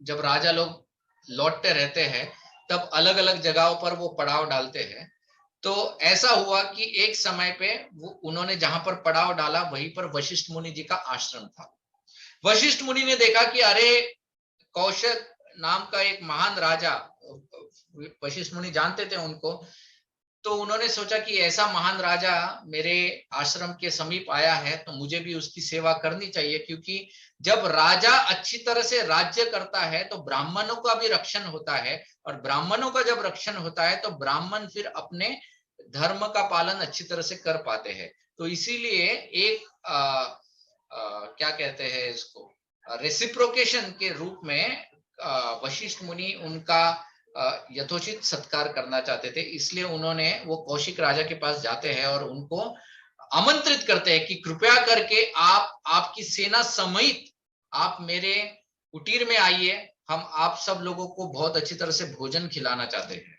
जब राजा लोग लौटते रहते हैं तब अलग अलग जगहों पर वो पड़ाव डालते हैं। तो ऐसा हुआ कि एक समय पे उन्होंने जहां पर पड़ाव डाला वहीं पर वशिष्ठ मुनि जी का आश्रम था। वशिष्ठ मुनि ने देखा कि अरे, कौशल नाम का एक महान राजा, वशिष्ठ मुनि जानते थे उनको, तो उन्होंने सोचा कि ऐसा महान राजा मेरे आश्रम के समीप आया है तो मुझे भी उसकी सेवा करनी चाहिए, क्योंकि जब राजा अच्छी तरह से राज्य करता है तो ब्राह्मणों का भी रक्षण होता है, और ब्राह्मणों का जब रक्षण होता है तो ब्राह्मण फिर अपने धर्म का पालन अच्छी तरह से कर पाते हैं। तो इसीलिए एक क्या कहते हैं इसको, रेसिप्रोकेशन के रूप में वशिष्ठ मुनि उनका यथोचित सत्कार करना चाहते थे। इसलिए उन्होंने, वो कौशिक राजा के पास जाते हैं और उनको आमंत्रित करते हैं कि कृपया करके आपकी सेना समेत आप मेरे कुटीर में आइए, हम आप सब लोगों को बहुत अच्छी तरह से भोजन खिलाना चाहते हैं।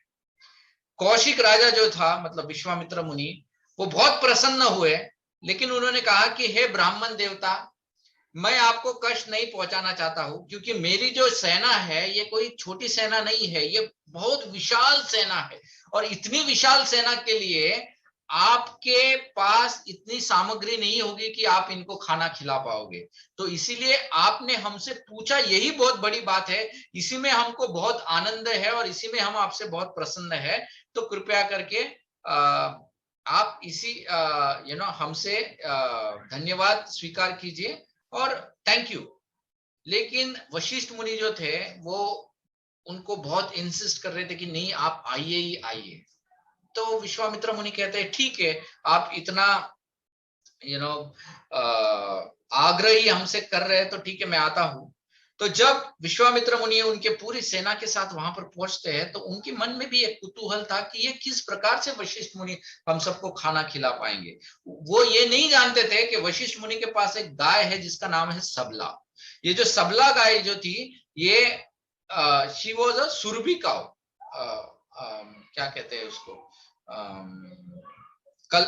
कौशिक राजा जो था, मतलब विश्वामित्र मुनि, वो बहुत प्रसन्न हुए, लेकिन उन्होंने कहा कि हे ब्राह्मण देवता, मैं आपको कष्ट नहीं पहुंचाना चाहता हूं, क्योंकि मेरी जो सेना है ये कोई छोटी सेना नहीं है, ये बहुत विशाल सेना है, और इतनी विशाल सेना के लिए आपके पास इतनी सामग्री नहीं होगी कि आप इनको खाना खिला पाओगे। तो इसीलिए आपने हमसे पूछा, यही बहुत बड़ी बात है, इसी में हमको बहुत आनंद है और इसी में हम आपसे बहुत प्रसन्न है। तो कृपया करके आप इसी हमसे धन्यवाद स्वीकार कीजिए और थैंक यू। लेकिन वशिष्ठ मुनि जो थे वो उनको बहुत इंसिस्ट कर रहे थे कि नहीं, आप आइए ही आइए। तो विश्वामित्र मुनि कहते हैं ठीक है, आप इतना आग्रही हमसे कर रहे हैं तो ठीक है, मैं आता हूं। तो जब विश्वामित्र मुनि उनके पूरी सेना के साथ वहां पर पहुंचते हैं तो उनके मन में भी एक कुतूहल था कि ये किस प्रकार से वशिष्ठ मुनि हम सबको खाना खिला पाएंगे। वो ये नहीं जानते थे कि वशिष्ठ मुनि के पास एक गाय है जिसका नाम है सबला। ये जो सबला गाय जो थी, ये she was a Surabhi cow, क्या कहते हैं उसको, कल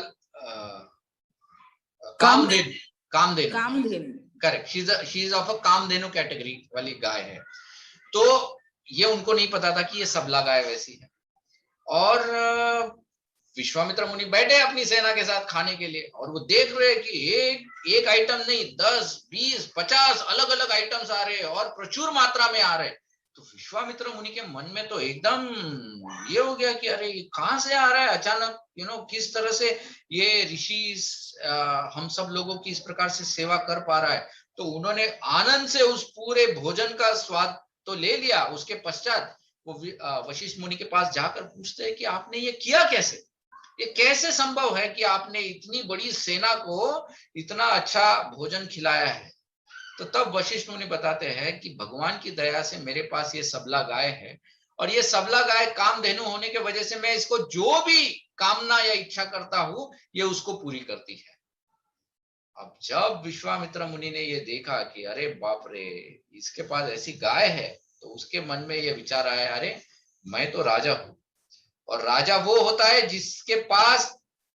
Kamadhenu, Kamadhenu, correct, she is of a Kamadhenu category वाली गाय है। तो ये उनको नहीं पता था कि ये सबला गाय वैसी है। और विश्वामित्र मुनि बैठे अपनी सेना के साथ खाने के लिए, और वो देख रहे कि एक आइटम नहीं, 10, 20, 50 अलग अलग आइटम्स आ रहे हैं और प्रचुर मात्रा में आ रहे हैं। तो विश्वामित्र मुनि के मन में तो एकदम ये हो गया कि अरे, ये कहां से आ रहा है अचानक, किस तरह से ये ऋषि हम सब लोगों की इस प्रकार से सेवा कर पा रहा है। तो उन्होंने आनंद से उस पूरे भोजन का स्वाद तो ले लिया। उसके पश्चात वो वशिष्ठ मुनि के पास जाकर पूछते हैं कि आपने ये किया कैसे, ये कैसे संभव है कि आपने इतनी बड़ी सेना को इतना अच्छा भोजन खिलाया है। तो तब वशिष्ठ मुनि बताते हैं कि भगवान की दया से मेरे पास ये सबला गाय है, और ये सबला गाय कामधेनु होने के वजह से मैं इसको जो भी कामना या इच्छा करता हूं ये उसको पूरी करती है। अब जब विश्वामित्र मुनि ने ये देखा कि अरे बाप रे, इसके पास ऐसी गाय है, तो उसके मन में ये विचार आया, अरे मैं तो राजा हूं, और राजा वो होता है जिसके पास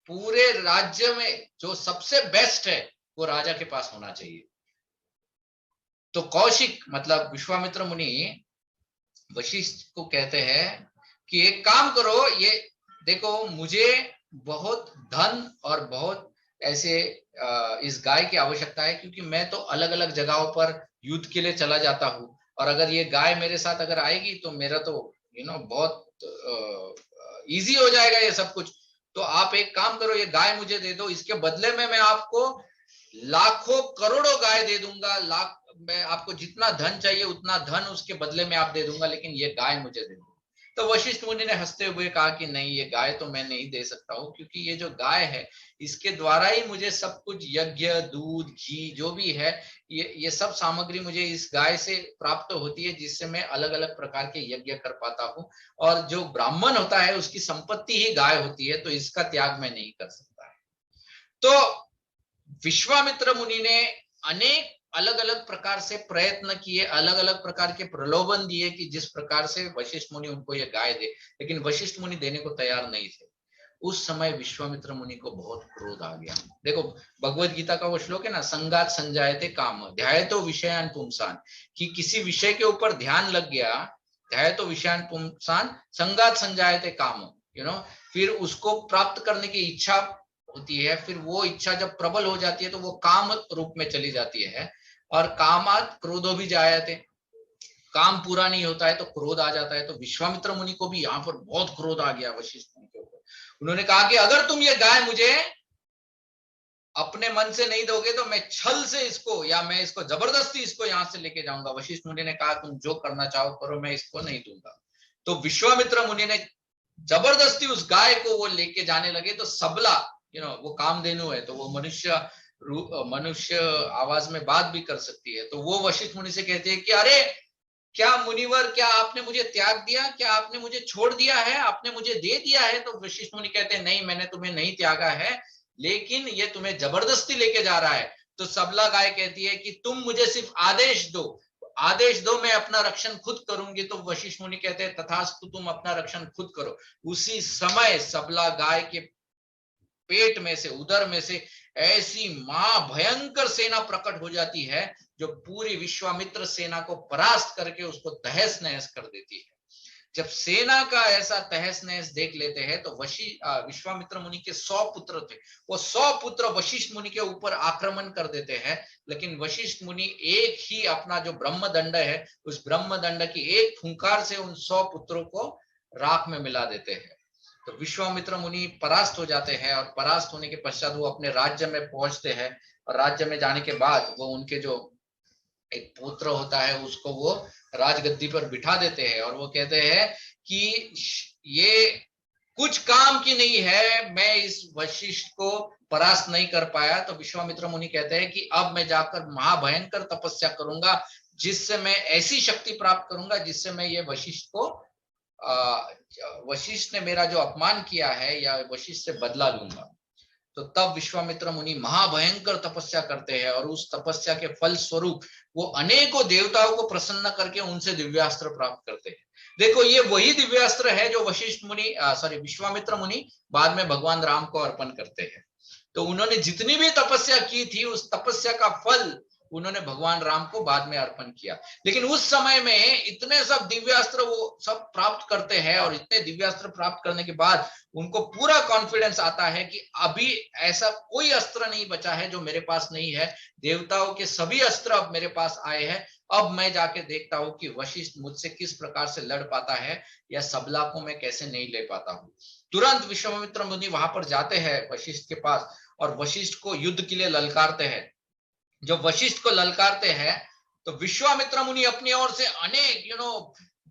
पूरे राज्य में जो सबसे बेस्ट है वो राजा के पास होना चाहिए। तो कौशिक मतलब विश्वामित्र मुनि वशिष्ठ को कहते हैं कि एक काम करो, ये देखो, मुझे बहुत धन और बहुत ऐसे इस गाय की आवश्यकता है, क्योंकि मैं तो अलग अलग जगहों पर युद्ध के लिए चला जाता हूँ, और अगर ये गाय मेरे साथ अगर आएगी तो मेरा तो बहुत इजी हो जाएगा ये सब कुछ। तो आप एक काम करो, ये गाय मुझे दे दो, इसके बदले में मैं आपको लाखों करोड़ों गाय दे दूंगा, लाख, मैं आपको जितना धन चाहिए उतना धन उसके बदले में आप दे दूंगा, लेकिन ये गाय मुझे दे दो। तो वशिष्ठ मुनि ने हंसते हुए कहा कि नहीं, ये गाय तो मैं नहीं दे सकता हूँ, क्योंकि ये जो गाय है इसके द्वारा ही मुझे सब कुछ, यज्ञ, दूध, घी जो भी है, ये सब सामग्री मुझे इस गाय से प्राप्त होती है, जिससे मैं अलग अलग प्रकार के यज्ञ कर पाता हूँ। और जो ब्राह्मण होता है उसकी संपत्ति ही गाय होती है, तो इसका त्याग मैं नहीं कर सकता है। तो विश्वामित्र मुनि ने अनेक अलग अलग प्रकार से प्रयत्न किए, अलग अलग प्रकार के प्रलोभन दिए कि जिस प्रकार से वशिष्ठ मुनि उनको ये गाय दे, लेकिन वशिष्ठ मुनि देने को तैयार नहीं थे। उस समय विश्वामित्र मुनि को बहुत क्रोध आ गया। देखो, भगवत गीता का वो श्लोक है ना, संगात संजायते काम ध्यायतो विषयान पुंसान, कि किसी विषय के ऊपर ध्यान लग गया, ध्यायतो विषयान पुंसान संगात संजायते काम, फिर उसको प्राप्त करने की इच्छा होती है, फिर वो इच्छा जब प्रबल हो जाती है तो वो काम रूप में चली जाती है, और कामात क्रोधो भी जायते, काम पूरा नहीं होता है तो क्रोध आ जाता है। तो विश्वामित्र मुनि को भी यहाँ पर बहुत क्रोध आ गया वशिष्ठ मुनि के ऊपर। उन्होंने कहा कि अगर तुम ये गाय मुझे अपने मन से नहीं दोगे तो मैं छल से इसको, या मैं इसको जबरदस्ती इसको यहां से लेके जाऊंगा। वशिष्ठ मुनि ने कहा तुम जो करना चाहो करो, मैं इसको नहीं दूंगा। तो विश्वामित्र मुनि ने जबरदस्ती उस गाय को वो लेके जाने लगे। तो सबला, वो कामधेनु है, तो वो मनुष्य आवाज में बात भी कर सकती है। तो वो वशिष्ठ मुनि से कहते हैं कि अरे क्या मुनिवर, क्या आपने मुझे त्याग दिया, क्या आपने मुझे छोड़ दिया है, आपने मुझे दे दिया है? तो वशिष्ठ मुनि कहते हैं नहीं, मैंने तुम्हें नहीं त्यागा है, लेकिन ये तुम्हें जबरदस्ती लेके जा रहा है। तो सबला गाय कहती है कि तुम मुझे सिर्फ आदेश दो, आदेश दो, मैं अपना रक्षण खुद करूंगी। तो वशिष्ठ मुनि कहते हैं तथास्तु, तुम अपना रक्षण खुद करो। उसी समय सबला गाय के पेट में से, उदर में से ऐसी महाभयंकर सेना प्रकट हो जाती है जो पूरी विश्वामित्र सेना को परास्त करके उसको तहस नहस कर देती है। जब सेना का ऐसा तहस नहस देख लेते हैं तो विश्वामित्र मुनि के 100 पुत्र थे, वो 100 पुत्र वशिष्ठ मुनि के ऊपर आक्रमण कर देते हैं। लेकिन वशिष्ठ मुनि एक ही अपना जो ब्रह्म दंड है, उस ब्रह्म दंड की एक फुंकार से उन 100 पुत्रों को राख में मिला देते हैं। तो विश्वामित्र मुनि परास्त हो जाते हैं, और परास्त होने के पश्चात वो अपने राज्य में पहुंचते हैं। और राज्य में जाने के बाद वो उनके जो एक पुत्र होता है उसको वो राजगद्दी पर बिठा देते हैं, और वो कहते हैं कि ये कुछ काम की नहीं है, मैं इस वशिष्ठ को परास्त नहीं कर पाया। तो विश्वामित्र मुनि कहते हैं कि अब मैं जाकर महाभयंकर तपस्या करूंगा, जिससे मैं ऐसी शक्ति प्राप्त करूंगा जिससे मैं ये वशिष्ठ को, वशिष्ठ ने मेरा जो अपमान किया है, या वशिष्ठ से बदला लूंगा। तो तब विश्वामित्र मुनि महाभयंकर तपस्या करते हैं, और उस तपस्या के फल स्वरूप वो अनेकों देवताओं को प्रसन्न करके उनसे दिव्यास्त्र प्राप्त करते हैं। देखो, ये वही दिव्यास्त्र है जो वशिष्ठ मुनि, विश्वामित्र मुनि बाद में भगवान राम को अर्पण करते हैं। तो उन्होंने जितनी भी तपस्या की थी, उस तपस्या का फल उन्होंने भगवान राम को बाद में अर्पण किया। लेकिन उस समय में इतने सब दिव्यास्त्र वो सब प्राप्त करते हैं, और इतने दिव्यास्त्र प्राप्त करने के बाद उनको पूरा कॉन्फिडेंस आता है कि अभी ऐसा कोई अस्त्र नहीं बचा है जो मेरे पास नहीं है, देवताओं के सभी अस्त्र अब मेरे पास आए हैं। अब मैं जाके देखता हूं कि वशिष्ठ मुझसे किस प्रकार से लड़ पाता है, या सबला को मैं कैसे नहीं ले पाता हूं। तुरंत विश्वामित्र मुनि वहां पर जाते हैं वशिष्ठ के पास, और वशिष्ठ को युद्ध के लिए ललकारते हैं। जब वशिष्ठ को ललकारते हैं तो विश्वामित्र मुनि अपनी ओर से अनेक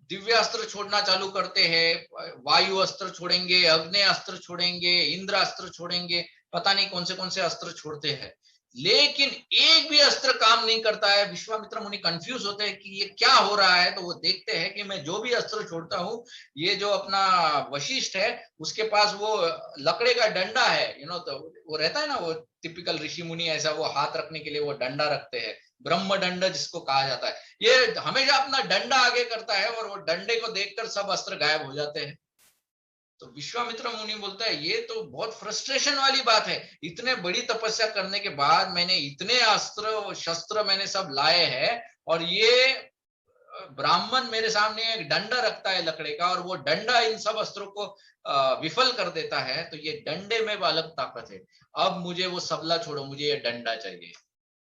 दिव्यास्त्र छोड़ना चालू करते हैं। वायु अस्त्र छोड़ेंगे, अग्नि अस्त्र छोड़ेंगे, इंद्र अस्त्र छोड़ेंगे, पता नहीं कौन से अस्त्र छोड़ते हैं, लेकिन एक भी अस्त्र काम नहीं करता है। विश्वामित्र मुनि कंफ्यूज होते हैं कि ये क्या हो रहा है। तो वो देखते हैं कि मैं जो भी अस्त्र छोड़ता हूँ, ये जो अपना वशिष्ठ है उसके पास वो लकड़े का डंडा है, तो वो रहता है ना, वो टिपिकल ऋषि मुनि ऐसा वो हाथ रखने के लिए वो डंडा रखते हैं, ब्रह्म दंड जिसको कहा जाता है। ये हमेशा अपना डंडा आगे करता है, और वो डंडे को देखकर सब अस्त्र गायब हो जाते हैं। तो विश्वामित्र मुनि बोलता है ये तो बहुत फ्रस्ट्रेशन वाली बात है, इतने बड़ी तपस्या करने के बाद मैंने इतने अस्त्र शस्त्र मैंने सब लाए हैं, और ये ब्राह्मण मेरे सामने एक डंडा रखता है लकड़े का, और वो डंडा इन सब अस्त्रों को विफल कर देता है। तो ये डंडे में अलग ताकत है, अब मुझे वो सबला छोड़ो, मुझे ये डंडा चाहिए,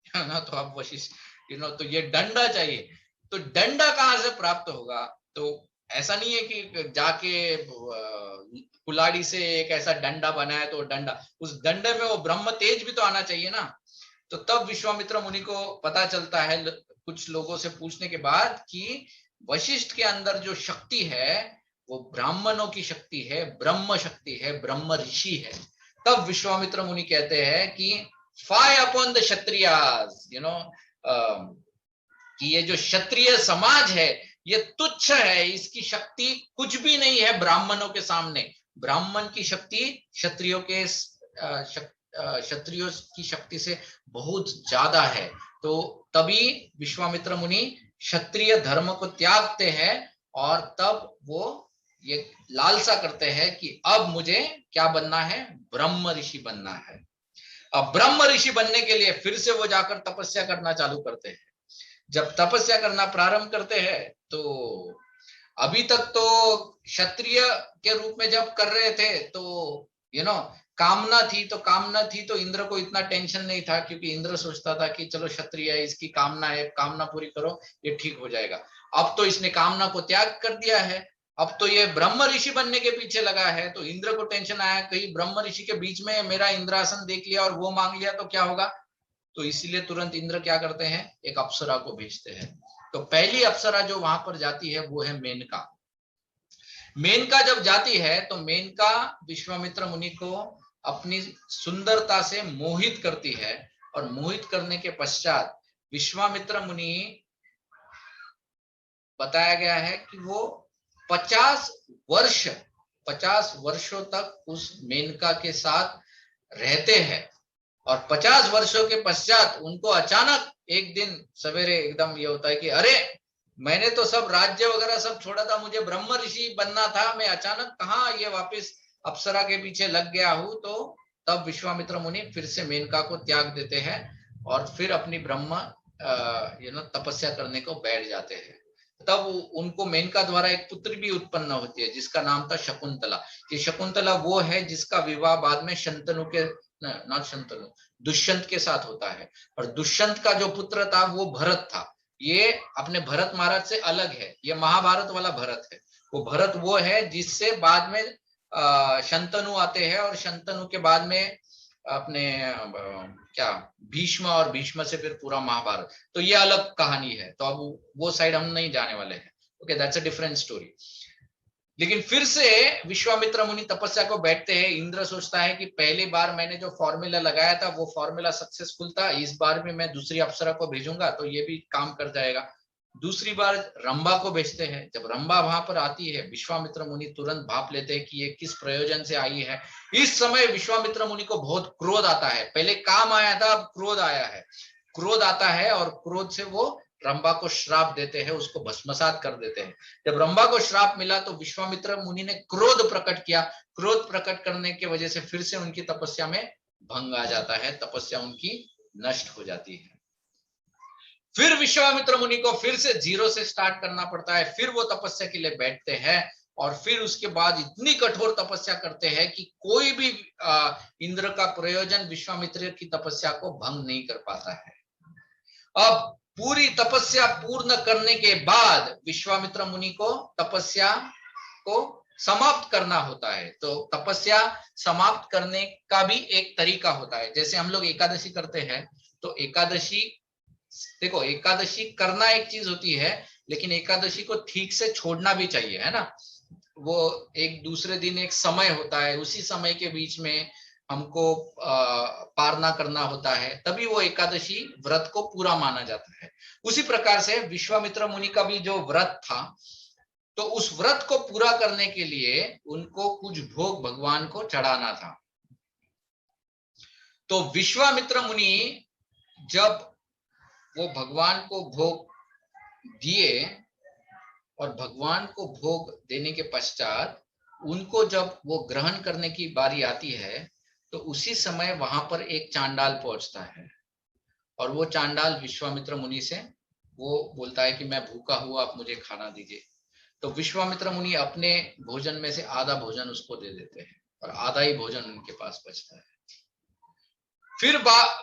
है ना। तो अब वशिष्ठ तो ये डंडा चाहिए। तो डंडा कहाँ से प्राप्त होगा? तो ऐसा नहीं है कि जाके कुल्हाड़ी से एक ऐसा डंडा बनाया तो डंडा, उस डंडे में वो ब्रह्म तेज भी तो आना चाहिए ना। तो तब विश्वामित्र मुनि को पता चलता है कुछ लोगों से पूछने के बाद कि वशिष्ठ के अंदर जो शक्ति है वो ब्राह्मणों की शक्ति है, ब्रह्म शक्ति है, ब्रह्म ऋषि है। तब विश्वामित्र मुनि कहते हैं कि फायर अपॉन द क्षत्रियास, कि ये जो क्षत्रिय समाज है ये तुच्छ है, इसकी शक्ति कुछ भी नहीं है ब्राह्मणों के सामने। ब्राह्मण की शक्ति क्षत्रियों की शक्ति से बहुत ज्यादा है। तो तभी विश्वामित्र मुनि क्षत्रिय धर्म को त्यागते हैं और तब वो ये लालसा करते हैं कि अब मुझे क्या बनना है, ब्रह्म ऋषि बनना है। अब ब्रह्म ऋषि बनने के लिए फिर से वो जाकर तपस्या करना चालू करते हैं। जब तपस्या करना प्रारंभ करते हैं तो अभी तक तो क्षत्रिय के रूप में जब कर रहे थे तो कामना थी तो इंद्र को इतना टेंशन नहीं था, क्योंकि इंद्र सोचता था कि चलो क्षत्रिय है, इसकी कामना है, कामना पूरी करो, ये ठीक हो जाएगा। अब तो इसने कामना को त्याग कर दिया है, अब तो ये ब्रह्म ऋषि बनने के पीछे लगा है। तो इंद्र को टेंशन आया, कहीं ब्रह्म ऋषि के बीच में मेरा इंद्रासन देख लिया और वो मांग लिया तो क्या होगा। तो इसीलिए तुरंत इंद्र क्या करते हैं, एक अप्सरा को भेजते हैं। तो पहली अप्सरा जो वहां पर जाती है वो है मेनका। मेनका जब जाती है तो मेनका विश्वामित्र मुनि को अपनी सुंदरता से मोहित करती है, और मोहित करने के पश्चात विश्वामित्र मुनि, बताया गया है कि वो 50 वर्षों तक उस मेनका के साथ रहते हैं। और 50 वर्षों के पश्चात उनको अचानक एक दिन सवेरे एकदम ये होता है कि अरे मैंने तो सब राज्य वगैरह सब छोड़ा था, मुझे ब्रह्म ऋषि बनना था, मैं अचानक कहाँ ये वापस अप्सरा के पीछे लग गया हूं। तो तब विश्वामित्र मुनि फिर से मेनका को त्याग देते हैं और फिर अपनी ब्रह्म तपस्या करने को बैठ जाते हैं। तब उनको मेनका द्वारा एक पुत्र भी उत्पन्न होती है जिसका नाम था शकुंतला। ये शकुंतला वो है जिसका विवाह बाद में दुष्यंत के साथ होता है। और दुष्यंत का जो पुत्र था वो भरत था। ये अपने भरत महाराज से अलग है, ये महाभारत वाला भरत है। वो भरत वो है जिससे बाद में शंतनु आते हैं, और शंतनु के बाद में अपने क्या भीष्म, और भीष्म से फिर पूरा महाभारत। तो ये अलग कहानी है, तो अब वो साइड हम नहीं जाने वाले हैं। Okay, that's a different story. लेकिन फिर से विश्वामित्र मुनि तपस्या को बैठते हैं। इंद्र सोचता है कि पहली बार मैंने जो फॉर्मूला लगाया था वो फॉर्मूला सक्सेसफुल था, इस बार भी मैं दूसरी अप्सरा को भेजूंगा तो ये भी काम कर जाएगा। दूसरी बार रंभा को भेजते हैं। जब रंभा वहां पर आती है, विश्वामित्र मुनि तुरंत भाप लेते हैं कि ये किस प्रयोजन से आई है। इस समय विश्वामित्र मुनि को बहुत क्रोध आता है। पहले काम आया था, अब क्रोध आया है। क्रोध आता है और क्रोध से वो रंभा को श्राप देते हैं, उसको भस्मसात कर देते हैं। जब रंभा को श्राप मिला तो विश्वामित्र मुनि ने क्रोध प्रकट किया। क्रोध प्रकट करने की वजह से फिर से उनकी तपस्या में भंग आ जाता है, तपस्या उनकी नष्ट हो जाती है। फिर विश्वामित्र मुनि को फिर से जीरो से स्टार्ट करना पड़ता है। फिर वो तपस्या के लिए बैठते हैं और फिर उसके बाद इतनी कठोर तपस्या करते हैं कि कोई भी इंद्र का प्रयोजन विश्वामित्र की तपस्या को भंग नहीं कर पाता है। अब पूरी तपस्या पूर्ण करने के बाद विश्वामित्र मुनि को तपस्या को समाप्त करना होता है। तो तपस्या समाप्त करने का भी एक तरीका होता है। जैसे हम लोग एकादशी करते हैं, तो एकादशी, देखो एकादशी करना एक चीज होती है, लेकिन एकादशी को ठीक से छोड़ना भी चाहिए, है ना। वो एक दूसरे दिन एक समय होता है, उसी समय के बीच में हमको पारना करना होता है, तभी वो एकादशी व्रत को पूरा माना जाता है। उसी प्रकार से विश्वामित्र मुनि का भी जो व्रत था, तो उस व्रत को पूरा करने के लिए उनको कुछ भोग भगवान को चढ़ाना था। तो विश्वामित्र मुनि जब वो भगवान को भोग दिए और भगवान को भोग देने के पश्चात उनको जब वो ग्रहण करने की बारी आती है, तो उसी समय वहां पर एक चांडाल पहुंचता है। और वो चांडाल विश्वामित्र मुनि से वो बोलता है कि मैं भूखा हुआ, आप मुझे खाना दीजिए। तो विश्वामित्र मुनि अपने भोजन में से आधा भोजन उसको दे देते हैं और आधा ही भोजन उनके पास बचता है।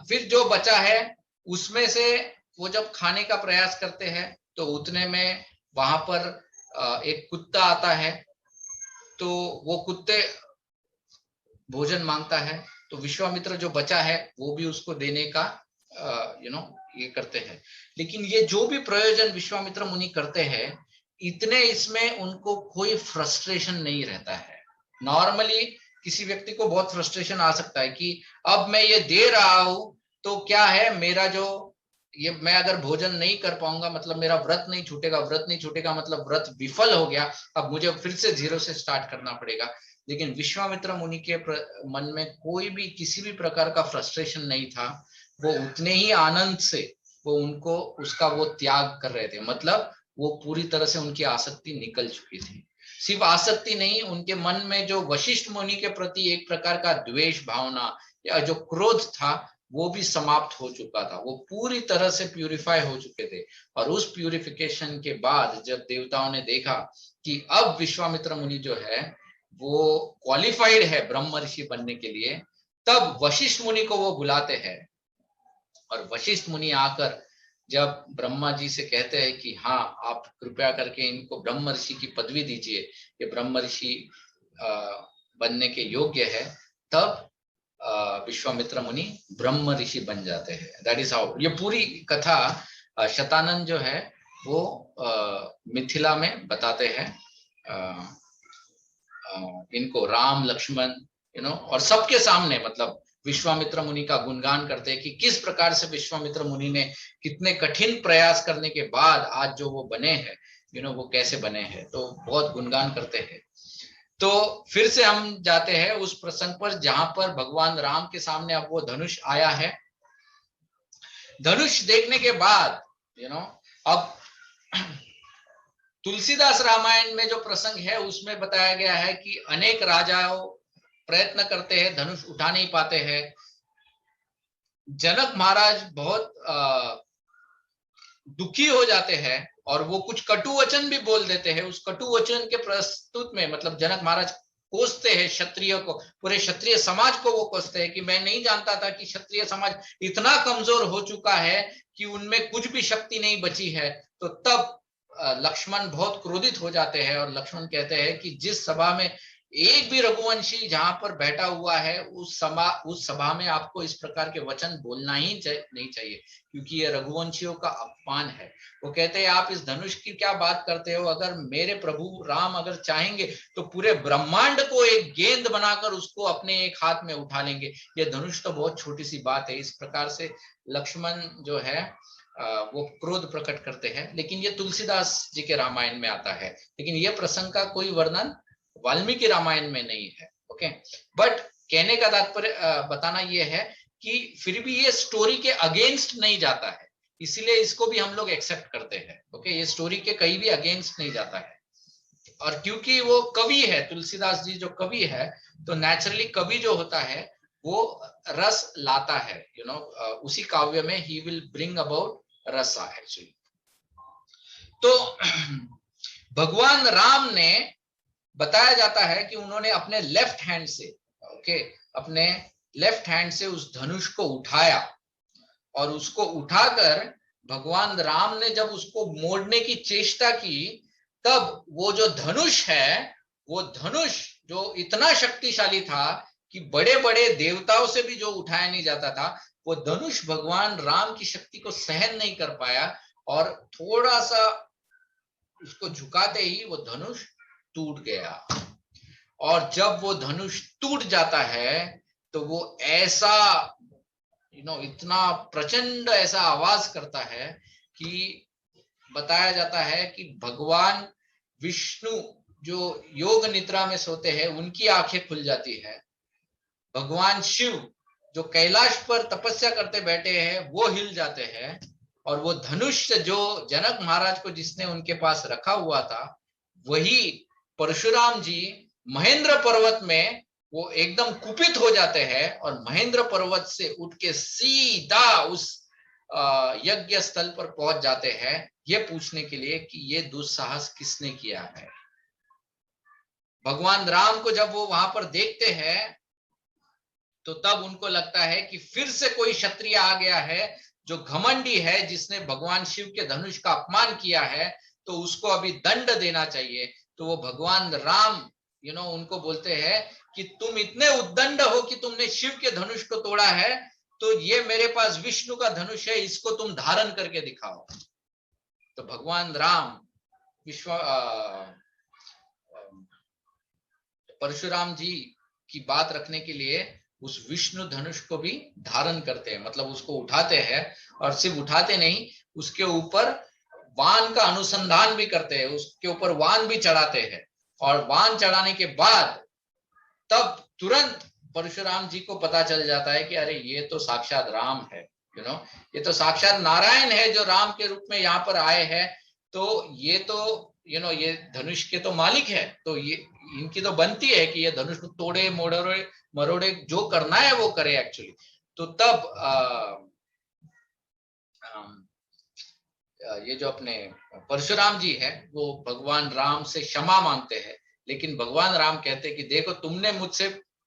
फिर जो बचा है उसमें से वो जब खाने का प्रयास करते हैं, तो उतने में वहां पर एक कुत्ता आता है। तो वो कुत्ते भोजन मांगता है, तो विश्वामित्र जो बचा है वो भी उसको देने का ये करते हैं। लेकिन ये जो भी प्रयोजन विश्वामित्र मुनि करते हैं, इतने इसमें उनको कोई फ्रस्ट्रेशन नहीं रहता है। नॉर्मली किसी व्यक्ति को बहुत फ्रस्ट्रेशन आ सकता है कि अब मैं ये दे रहा हूं तो क्या है, मेरा जो ये मैं अगर भोजन नहीं कर पाऊंगा मतलब मेरा व्रत नहीं छूटेगा, व्रत नहीं छूटेगा मतलब व्रत विफल हो गया, अब मुझे फिर से जीरो से स्टार्ट करना पड़ेगा। लेकिन विश्वामित्र मुनि के मन में कोई भी किसी भी प्रकार का फ्रस्ट्रेशन नहीं था। वो उतने ही आनंद से वो उनको उसका वो त्याग कर रहे थे, मतलब वो पूरी तरह से उनकी आसक्ति निकल चुकी थी। सिर्फ आसक्ति नहीं, उनके मन में जो वशिष्ठ मुनि के प्रति एक प्रकार का द्वेष भावना या जो क्रोध था वो भी समाप्त हो चुका था। वो पूरी तरह से प्यूरिफाई हो चुके थे। और उस प्यूरिफिकेशन के बाद जब देवताओं ने देखा कि अब विश्वामित्र मुनि जो है वो क्वालिफाइड है ब्रह्म ऋषि बनने के लिए, तब वशिष्ठ मुनि को वो बुलाते हैं। और वशिष्ठ मुनि आकर जब ब्रह्मा जी से कहते हैं कि हाँ, आप कृपया करके इनको ब्रह्म ऋषि की पदवी दीजिए, ये ब्रह्म ऋषि बनने के योग्य है, तब विश्वामित्र मुनि ब्रह्म ऋषि बन जाते हैं। दैट इज हाउ ये पूरी कथा शतानंद जो है वो मिथिला में बताते हैं। इनको राम लक्ष्मण और सबके सामने मतलब विश्वामित्र मुनि का गुणगान करते हैं कि किस प्रकार से विश्वामित्र मुनि ने कितने कठिन प्रयास करने के बाद आज जो वो बने हैं, वो कैसे बने हैं, तो बहुत गुणगान करते हैं। तो फिर से हम जाते हैं उस प्रसंग पर जहां पर भगवान राम के सामने अब वो धनुष आया है। धनुष देखने के बाद अब तुलसीदास रामायण में जो प्रसंग है उसमें बताया गया है कि अनेक राजाओं प्रयत्न करते हैं, धनुष उठा नहीं पाते हैं। जनक महाराज बहुत दुखी हो जाते हैं और वो कुछ कटु वचन भी बोल देते हैं। उस कटु वचन के प्रस्तुत में मतलब जनक महाराज कोसते हैं क्षत्रिय को, पूरे क्षत्रिय समाज को वो कोसते हैं कि मैं नहीं जानता था कि क्षत्रिय समाज इतना कमजोर हो चुका है कि उनमें कुछ भी शक्ति नहीं बची है। तो तब लक्ष्मण बहुत क्रोधित हो जाते हैं और लक्ष्मण कहते हैं कि जिस सभा में एक भी रघुवंशी जहां पर बैठा हुआ है उस सभा में आपको इस प्रकार के वचन बोलना ही नहीं चाहिए, क्योंकि ये रघुवंशियों का अपमान है। वो कहते हैं आप इस धनुष की क्या बात करते हो, अगर मेरे प्रभु राम अगर चाहेंगे तो पूरे ब्रह्मांड को एक गेंद बनाकर उसको अपने एक हाथ में उठा लेंगे, ये धनुष तो बहुत छोटी सी बात है। इस प्रकार से लक्ष्मण जो है वो क्रोध प्रकट करते हैं। लेकिन ये तुलसीदास जी के रामायण में आता है, लेकिन ये प्रसंग का कोई वर्णन वाल्मीकि रामायण में नहीं है। ओके, बट कहने का तात्पर्य बताना ये है कि फिर भी ये स्टोरी के अगेंस्ट नहीं जाता है, इसीलिए इसको भी हम लोग एक्सेप्ट करते हैं। ओके, ये स्टोरी के कहीं भी अगेंस्ट नहीं जाता है। और क्योंकि वो कवि है, तुलसीदास जी जो कवि है, तो नेचुरली कवि जो होता है वो रस लाता है। उसी काव्य में ही विल ब्रिंग अबाउट रस एक्चुअली। तो भगवान राम ने बताया जाता है कि उन्होंने अपने लेफ्ट हैंड से अपने लेफ्ट हैंड से उस धनुष को उठाया और उसको उठाकर भगवान राम ने जब उसको मोड़ने की चेष्टा की, तब वो जो धनुष है, वो धनुष जो इतना शक्तिशाली था कि बड़े बड़े देवताओं से भी जो उठाया नहीं जाता था, वो धनुष भगवान राम की शक्ति को सहन नहीं कर पाया और थोड़ा सा उसको झुकाते ही वो धनुष टूट गया। और जब वो धनुष टूट जाता है तो वो ऐसा इतना प्रचंड ऐसा आवाज करता है कि बताया जाता है कि भगवान विष्णु जो योग निद्रा में सोते हैं उनकी आंखें खुल जाती है। भगवान शिव जो कैलाश पर तपस्या करते बैठे हैं वो हिल जाते हैं। और वो धनुष जो जनक महाराज को जिसने उनके पास रखा हुआ था, वही परशुराम जी महेंद्र पर्वत में वो एकदम कुपित हो जाते हैं और महेंद्र पर्वत से उठ के सीधा उस यज्ञ स्थल पर पहुंच जाते हैं, ये पूछने के लिए कि ये दुस्साहस किसने किया है। भगवान राम को जब वो वहां पर देखते हैं तो तब उनको लगता है कि फिर से कोई क्षत्रिय आ गया है जो घमंडी है, जिसने भगवान शिव के धनुष का अपमान किया है, तो उसको अभी दंड देना चाहिए। तो वो भगवान राम उनको बोलते हैं कि तुम इतने उद्दंड हो कि तुमने शिव के धनुष को तोड़ा है, तो ये मेरे पास विष्णु का धनुष है, इसको तुम धारण करके दिखाओ। तो भगवान राम परशुराम जी की बात रखने के लिए उस विष्णु धनुष को भी धारण करते हैं, मतलब उसको उठाते हैं, और सिर्फ उठाते नहीं, उसके ऊपर वान का अनुसंधान भी करते हैं, उसके ऊपर वान भी चढ़ाते हैं। और वान चढ़ाने के बाद तब तुरंत परशुराम जी को पता चल जाता है कि अरे ये तो साक्षात राम है, ये तो साक्षात नारायण है जो राम के रूप में यहाँ पर आए हैं। तो ये तो ये धनुष के तो मालिक है, तो ये इनकी तो बनती है कि ये धनुष को तोड़े मोड़े मरोड़े, जो करना है वो करे एक्चुअली। तो तब ये जो अपने परशुराम जी है वो भगवान राम से क्षमा मांगते हैं, लेकिन भगवान राम कहते हैं कि देखो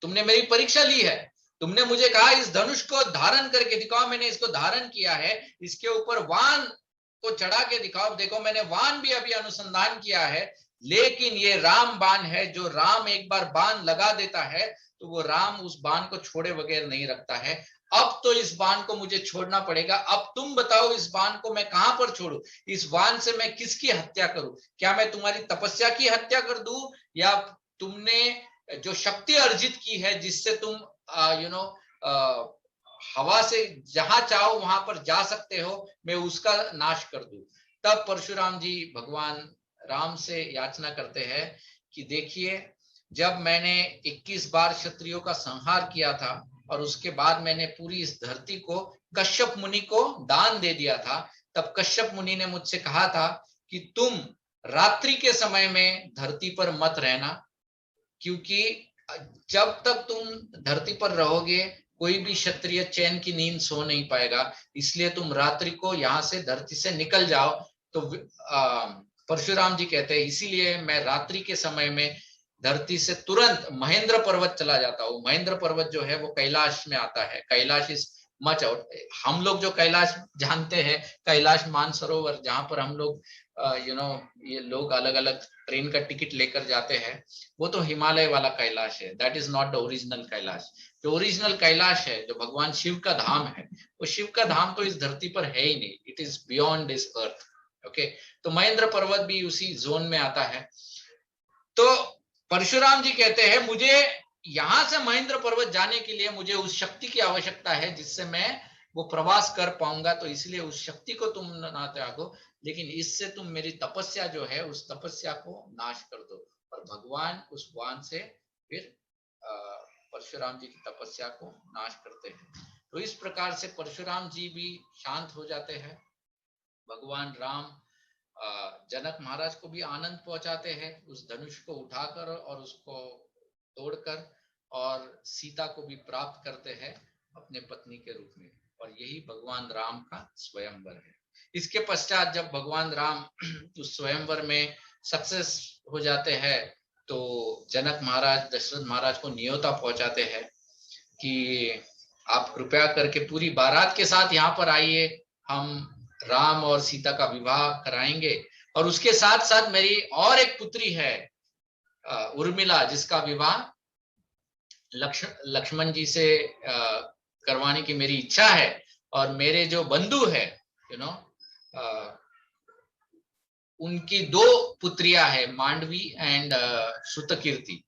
तुमने मेरी परीक्षा ली है, तुमने मुझे कहा इस धनुष को धारण करके दिखाओ, मैंने इसको धारण किया है, इसके ऊपर वान को चढ़ा के दिखाओ, देखो मैंने वान भी अभी अनुसंधान किया है, लेकिन ये राम बाण है, जो राम एक बार बाण लगा देता है तो वो राम उस बाण को छोड़े बगैर नहीं रखता है। अब तो इस बाण को मुझे छोड़ना पड़ेगा, अब तुम बताओ इस बाण को मैं कहां पर छोड़ू, इस बाण से मैं किसकी हत्या करूं, क्या मैं तुम्हारी तपस्या की हत्या कर दूं, या तुमने जो शक्ति अर्जित की है जिससे तुम हवा से जहां चाहो वहां पर जा सकते हो, मैं उसका नाश कर दूं। तब परशुराम जी भगवान राम से याचना करते हैं कि देखिए, जब मैंने 21 बार क्षत्रियों का संहार किया था और उसके बाद मैंने पूरी इस धरती को कश्यप मुनि को दान दे दिया था, तब कश्यप मुनि ने मुझसे कहा था कि तुम रात्रि के समय में धरती पर मत रहना, क्योंकि जब तक तुम धरती पर रहोगे कोई भी क्षत्रिय चैन की नींद सो नहीं पाएगा, इसलिए तुम रात्रि को यहाँ से धरती से निकल जाओ। तो परशुराम जी कहते हैं इसीलिए मैं रात्रि के समय में धरती से तुरंत महेंद्र पर्वत चला जाता हूँ। महेंद्र पर्वत जो है वो कैलाश में आता है, कैलाश इज मच आउट। हम लोग जो कैलाश जानते हैं, कैलाश मानसरोवर, जहां पर हम लोग ये लोग अलग अलग ट्रेन का टिकट लेकर जाते हैं, वो तो हिमालय वाला कैलाश है, that is not the original Kailash. जो ओरिजिनल कैलाश है, जो भगवान शिव का धाम है, वो शिव का धाम तो इस धरती पर है ही नहीं, it is beyond this earth. Okay, तो महेंद्र पर्वत भी उसी जोन में आता है। तो परशुराम जी कहते हैं मुझे यहां से महेंद्र पर्वत जाने के लिए मुझे उस शक्ति की आवश्यकता है जिससे मैं वो प्रवास कर पाऊंगा, तो इसलिए उस शक्ति को तुम ना त्यागो, लेकिन इससे तुम मेरी तपस्या जो है उस तपस्या को नाश कर दो। और भगवान उस वान से फिर परशुराम जी की तपस्या को नाश करते हैं। तो इस प्रकार से परशुराम जी भी शांत हो जाते हैं। भगवान राम जनक महाराज को भी आनंद पहुंचाते हैं उस धनुष को उठाकर और उसको तोड़कर, और सीता को भी प्राप्त करते हैं अपने पत्नी के रूप में, और यही भगवान राम का स्वयंवर है। इसके पश्चात जब भगवान राम उस स्वयंवर में सक्सेस हो जाते हैं, तो जनक महाराज दशरथ महाराज को न्योता पहुंचाते हैं कि आप कृपया करके पूरी बारात के साथ यहाँ पर आइए, हम राम और सीता का विवाह कराएंगे। और उसके साथ साथ मेरी और एक पुत्री है उर्मिला, जिसका विवाह लक्ष्मण जी से करवाने की मेरी इच्छा है। और मेरे जो बंधु है उनकी 2 पुत्रियां है, मांडवी एंड श्रुतकीर्ति।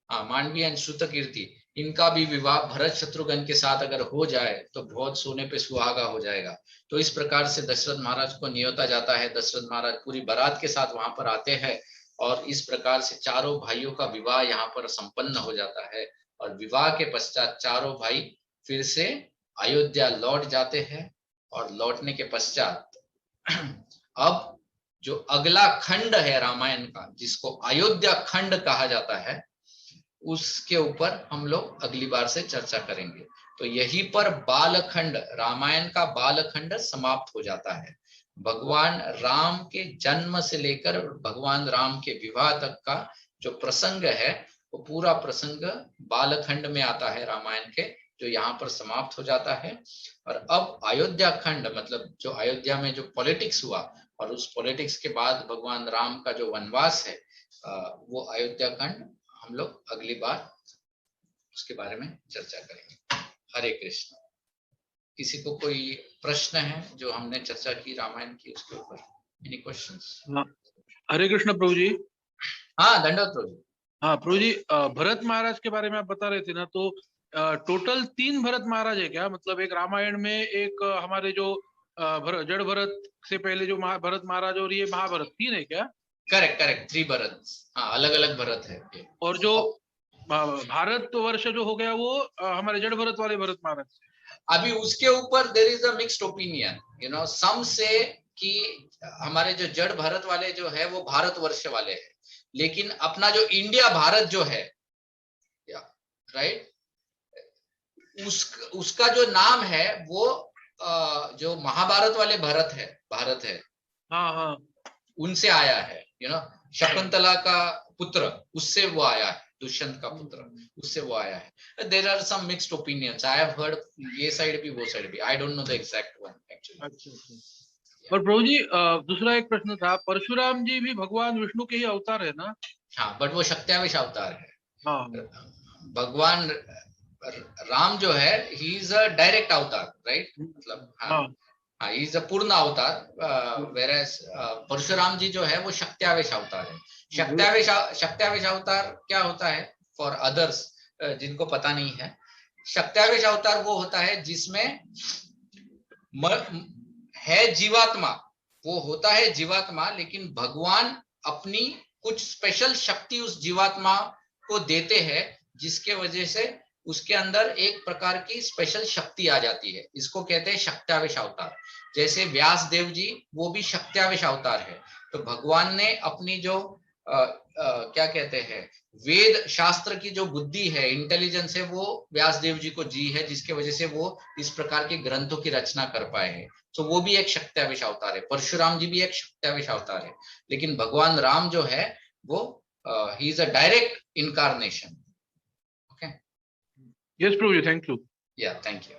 मांडवी एंड श्रुतकीर्ति, इनका भी विवाह भरत शत्रुघ्न के साथ अगर हो जाए तो बहुत सोने पे सुहागा हो जाएगा। तो इस प्रकार से दशरथ महाराज को न्योता जाता है, दशरथ महाराज पूरी बारात के साथ वहां पर आते हैं, और इस प्रकार से चारों भाइयों का विवाह यहाँ पर संपन्न हो जाता है। और विवाह के पश्चात चारों भाई फिर से अयोध्या लौट जाते हैं। और लौटने के पश्चात अब जो अगला खंड है रामायण का, जिसको अयोध्या खंड कहा जाता है, उसके ऊपर हम लोग अगली बार से चर्चा करेंगे। तो यहीं पर बालखंड, रामायण का बालखंड समाप्त हो जाता है। भगवान राम के जन्म से लेकर भगवान राम के विवाह तक का जो प्रसंग है, वो पूरा प्रसंग बालखंड में आता है रामायण के, जो यहाँ पर समाप्त हो जाता है। और अब अयोध्या खंड, मतलब जो अयोध्या में जो पॉलिटिक्स हुआ, और उस पॉलिटिक्स के बाद भगवान राम का जो वनवास है, वो अयोध्या खंड हम लोग अगली बार उसके बारे में चर्चा करेंगे। हरे कृष्ण। किसी को कोई प्रश्न है जो हमने चर्चा की रामायण की उसके ऊपर? Any questions? हरे कृष्ण प्रभु जी। हाँ, दंडवत प्रभु जी। हाँ प्रभु जी, भरत महाराज के बारे में आप बता रहे थे ना, तो टोटल 3 भरत महाराज है क्या? मतलब एक रामायण में, एक हमारे जो जड़ भरत से पहले जो भरत महाराज, और ये महाभारत, 3 है क्या? Correct correct, 3 Bharat. हाँ, अलग अलग भरत है ये। और जो भारत वर्ष जो हो गया वो हमारे जड़ भरत वाले भरत महाराज से। अभी उसके ऊपर there is a mixed opinion, you know, some say कि हमारे जो जड़ भारत वाले जो है वो भारत वर्ष वाले हैं, लेकिन अपना जो इंडिया भारत जो है, राइट, उसका जो नाम है वो जो महाभारत वाले भारत है, हाँ हाँ, उनसे आया है, यू नो, शकुंतला का पुत्र, उससे वो आया है, दुष्यंत का पुत्र, उससे वो आया है। There are some mixed opinions, I have heard ये साइड भी वो साइड भी, I don't know the exact one actually. अच्छा। और प्रभु जी, दूसरा एक प्रश्न था, परशुराम जी भी भगवान विष्णु के ही अवतार है ना? हाँ, बट वो शक्त्यावेश अवतार है। हाँ, भगवान राम जो है, ही इज अ डायरेक्ट अवतार, राइट, मतलब हाँ, हाँ, ही इज अ पूर्ण अवतार, वेरएस परशुराम जी जो है वो शक्त्यावेश अवतार है। शक्त्यावेश अवतार क्या होता है फॉर अदर्स जिनको पता नहीं है? शक्त्यावेश अवतार वो होता है जिसमें है जीवात्मा, वो होता है जीवात्मा, लेकिन भगवान अपनी कुछ स्पेशल शक्ति उस जीवात्मा को देते हैं, जिसके वजह से उसके अंदर एक प्रकार की स्पेशल शक्ति आ जाती है। इसको कहते हैं शक्त्यावेश अवतार। जैसे व्यास देव जी, वो भी शक्त्यावेश अवतार है। तो भगवान ने अपनी जो क्या कहते हैं, वेद शास्त्र की जो बुद्धि है, इंटेलिजेंस है, वो व्यास देव जी को दी है, जिसके वजह से वो इस प्रकार के ग्रंथों की रचना कर पाए हैं। तो वो भी एक शक्त्यावेश अवतार है। परशुराम जी भी एक शक्त्यावेश अवतार है, लेकिन भगवान राम जो है वो ही is a direct incarnation. Okay, yes Prabhu ji, thank you. या थैंक यू।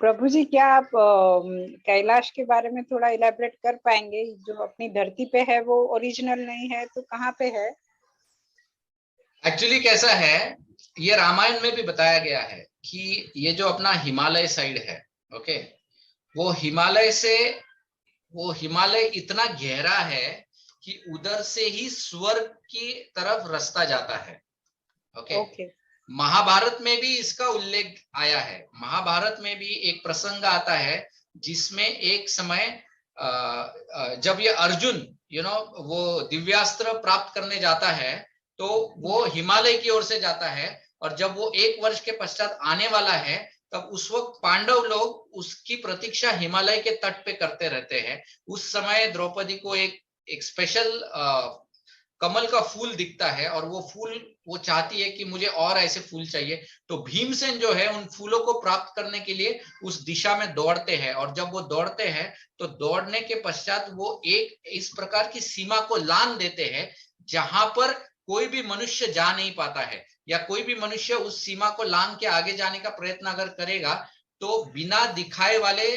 प्रभु जी, क्या आप कैलाश के बारे में थोड़ा इलैबोरेट कर पाएंगे? जो अपनी धरती पे है वो ओरिजिनल नहीं है, तो कहाँ पे है? एक्चुअली कैसा है, ये रामायण में भी बताया गया है कि ये जो अपना हिमालय साइड है, ओके, वो हिमालय इतना गहरा है कि उधर से ही स्वर्ग की तरफ रास्ता जाता है। ओके। महाभारत में भी इसका उल्लेख आया है। महाभारत में भी एक प्रसंग आता है जिसमें एक समय जब ये अर्जुन, यू नो, वो दिव्यास्त्र प्राप्त करने जाता है, तो वो हिमालय की ओर से जाता है, और जब वो 1 वर्ष के पश्चात आने वाला है, तब उस वक्त पांडव लोग उसकी प्रतीक्षा हिमालय के तट पे करते रहते हैं। उस समय द्रौपदी को एक स्पेशल कमल का फूल दिखता है, और वो फूल वो चाहती है कि मुझे और ऐसे फूल चाहिए। तो भीमसेन जो है उन फूलों को प्राप्त करने के लिए उस दिशा में दौड़ते हैं, और जब वो दौड़ते हैं तो दौड़ने के पश्चात वो एक इस प्रकार की सीमा को लांघ देते हैं जहां पर कोई भी मनुष्य जा नहीं पाता है, या कोई भी मनुष्य उस सीमा को लांघ के आगे जाने का प्रयत्न अगर करेगा तो बिना दिखाए वाले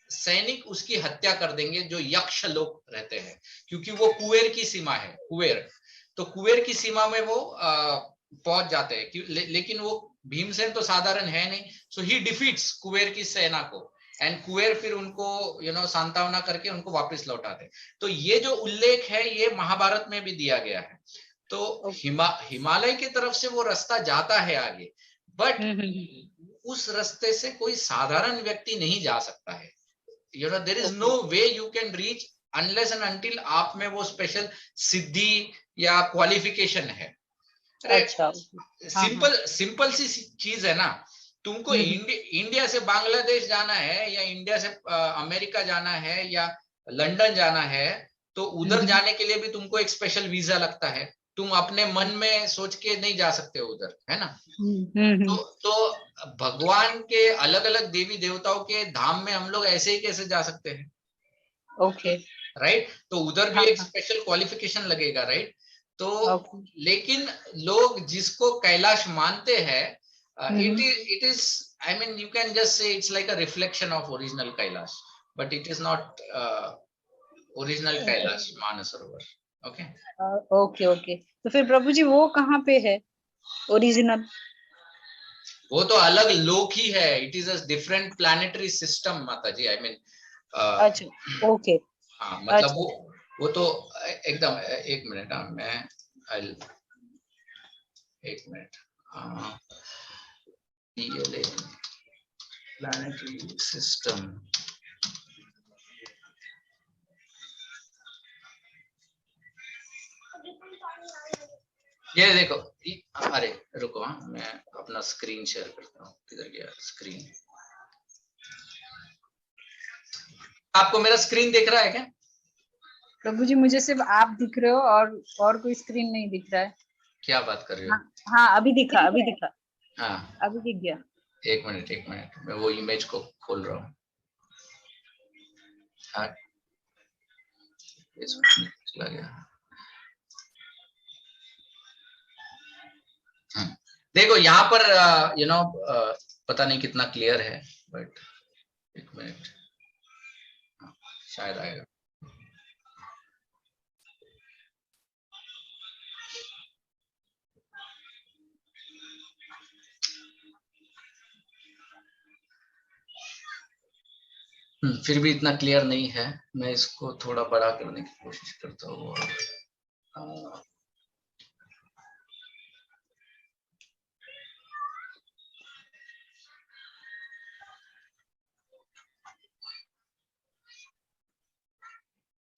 सैनिक उसकी हत्या कर देंगे, जो यक्ष लोग रहते हैं, क्योंकि वो कुबेर की सीमा है, कुबेर। तो कुबेर की सीमा में वो पहुंच जाते हैं, लेकिन वो भीमसेन तो साधारण है नहीं, सो ही डिफीट्स कुबेर की सेना को, एंड कुबेर फिर उनको, यू नो, सांत्वना करके उनको वापस लौटाते। तो ये जो उल्लेख है ये महाभारत में भी दिया गया है। तो हिमालय की तरफ से वो रास्ता जाता है आगे, बट उस रास्ते से कोई साधारण व्यक्ति नहीं जा सकता है। You know, there is no way you can reach unless and until आप में वो स्पेशल सिद्धि या क्वालिफिकेशन है। अच्छा, सिंपल सी चीज है ना। तुमको इंडिया से बांग्लादेश जाना है, या इंडिया से अमेरिका जाना है, या लंदन जाना है, तो उधर जाने के लिए भी तुमको एक स्पेशल वीजा लगता है। तुम अपने मन में सोच के नहीं जा सकते उधर, है ना। तो भगवान के अलग अलग देवी देवताओं के धाम में हम लोग ऐसे ही कैसे जा सकते हैं? Okay, right. तो उधर भी एक स्पेशल क्वालिफिकेशन लगेगा, राइट। तो लेकिन लोग जिसको कैलाश मानते हैं, it is, I mean, you can just say it's like a reflection of original Kailash, but it is not original Kailash Mansarovar. Okay, okay. तो फिर प्रभु जी वो कहाँ पे है ओरिजिनल? वो तो अलग लोक ही है, it is a different planetary system माता जी, आई मीन। अच्छा, ओके। हाँ मतलब अच्छा, वो तो एकदम, एक मिनट, मैं एक मिनट, PLA प्लैनेटरी सिस्टम, ये देखो, अरे रुको, मैं अपना स्क्रीन शेयर करता हूँ, किधर गया स्क्रीन? आपको मेरा स्क्रीन दिख रहा है क्या? प्रभु जी मुझे सिर्फ आप दिख रहे हो और कोई स्क्रीन नहीं दिख रहा है। क्या बात कर रही हो? हाँ, हाँ अभी दिखा, अभी दिखा, हाँ अभी दिख गया। एक मिनट, मैं वो इमेज को खोल रहा हूँ। हाँ इसमें चला गया। देखो यहाँ पर पता नहीं कितना क्लियर है, बट एक मिनट, शायद आएगा। फिर भी इतना क्लियर नहीं है, मैं इसको थोड़ा बड़ा करने की कोशिश करता हूँ।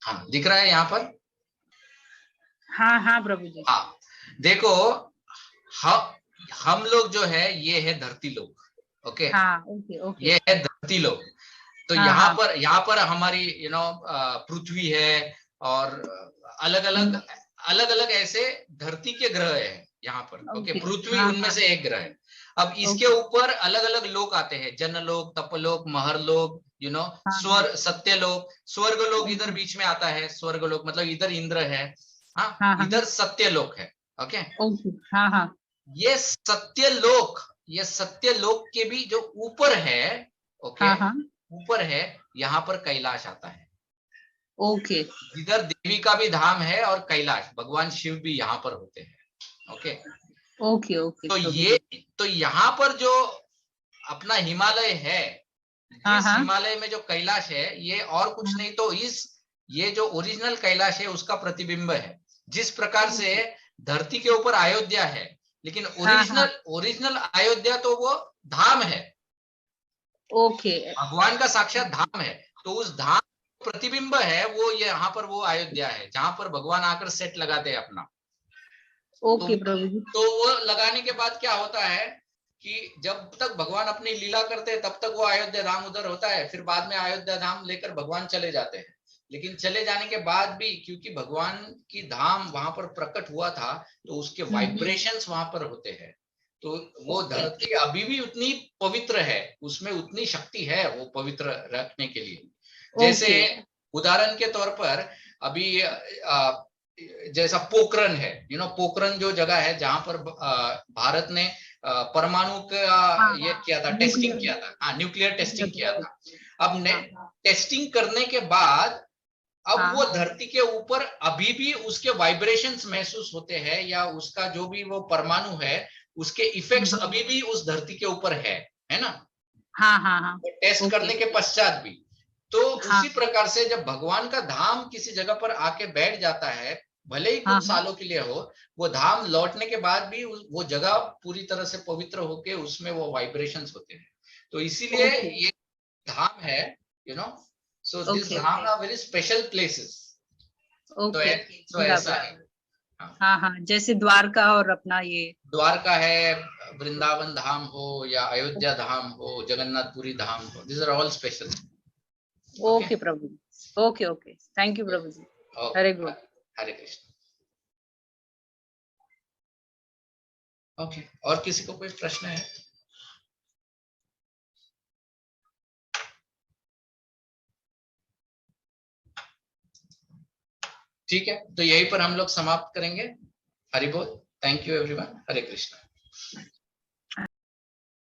हाँ दिख रहा है यहाँ पर? हाँ हाँ प्रभु जी। हाँ देखो, हम लोग जो है ये है धरती लोग, ओके? हाँ ओके ओके। ये है धरती लोग। तो हाँ हाँ। यहाँ पर हमारी पृथ्वी है, और अलग अलग ऐसे धरती के ग्रह है यहाँ पर, ओके? पृथ्वी हाँ उनमें हाँ। से एक ग्रह है। अब इसके ऊपर अलग अलग लोक आते हैं, जनलोक, तपलोक, महरलोक, हाँ स्वर्ग, सत्यलोक। स्वर्गलोक इधर ओके बीच में आता है, स्वर्गलोक मतलब इधर इंद्र है, हाँ हाँ हाँ इधर सत्यलोक है, ओके? ओके। हाँ हाँ ये सत्यलोक के भी जो ऊपर है, ओके, हाँ हाँ ऊपर है, यहाँ पर कैलाश आता है। ओके इधर देवी का भी धाम है और कैलाश, भगवान शिव भी यहाँ पर होते हैं, ओके? ओके ओके तो यहाँ पर जो अपना हिमालय है, हाँ जिस हाँ हिमालय में जो कैलाश है, ये और कुछ नहीं तो ये जो ओरिजिनल कैलाश है उसका प्रतिबिंब है। जिस प्रकार से धरती के ऊपर अयोध्या है, लेकिन हाँ हाँ ओरिजिनल अयोध्या तो वो धाम है, ओके भगवान का साक्षात धाम है। तो उस धाम प्रतिबिंब है वो, ये यहाँ पर वो अयोध्या है जहां पर भगवान आकर सेट लगाते हैं अपना। ओके प्रभु जी। तो वो लगाने के बाद क्या होता है कि जब तक भगवान अपनी लीला करते हैं तब तक वो अयोध्या धाम उधर होता है, फिर बाद में अयोध्या धाम लेकर भगवान चले जाते हैं। लेकिन चले जाने के बाद भी क्योंकि भगवान की धाम वहां पर प्रकट हुआ था, तो उसके वाइब्रेशंस वहां पर होते हैं। तो वो धरती अभी भी उतनी पवित्र है, उसमें उतनी शक्ति है वो पवित्र रखने के लिए। जैसे उदाहरण के तौर पर अभी जैसा पोखरण है, पोखरण जो जगह है जहां पर भारत ने परमाणु का ये किया था, टेस्टिंग किया था, हाँ न्यूक्लियर टेस्टिंग किया था। अब टेस्टिंग करने के बाद अब वो धरती के ऊपर अभी भी उसके वाइब्रेशंस महसूस होते हैं, या उसका जो भी वो परमाणु है उसके इफेक्ट्स अभी भी उस धरती के ऊपर है ना? हाँ हाँ हाँ टेस्ट करने के पश्चात भी। तो उसी प्रकार से जब भगवान का धाम किसी जगह पर आके बैठ जाता है, भले ही कुछ सालों के लिए हो, वो धाम लौटने के बाद भी वो जगह पूरी तरह से पवित्र होके उसमें वो वाइब्रेशंस होते हैं। तो इसीलिए ये धाम है, सो दिस धाम आर वेरी स्पेशल प्लेसेस। तो ऐसा है। हाँ हाँ, जैसे द्वारका और अपना ये द्वारका है, वृंदावन धाम हो या अयोध्या धाम हो, जगन्नाथपुरी धाम हो, this are all special. Okay Prabhu ji, okay okay, thank you Prabhu ji. Hare Krishna. Hare Krishna. Okay, और किसी को कोई प्रश्न है? ठीक है, तो यहीं पर हम लोग समाप्त करेंगे। हरि बोल। Thank you everyone. Hare Krishna.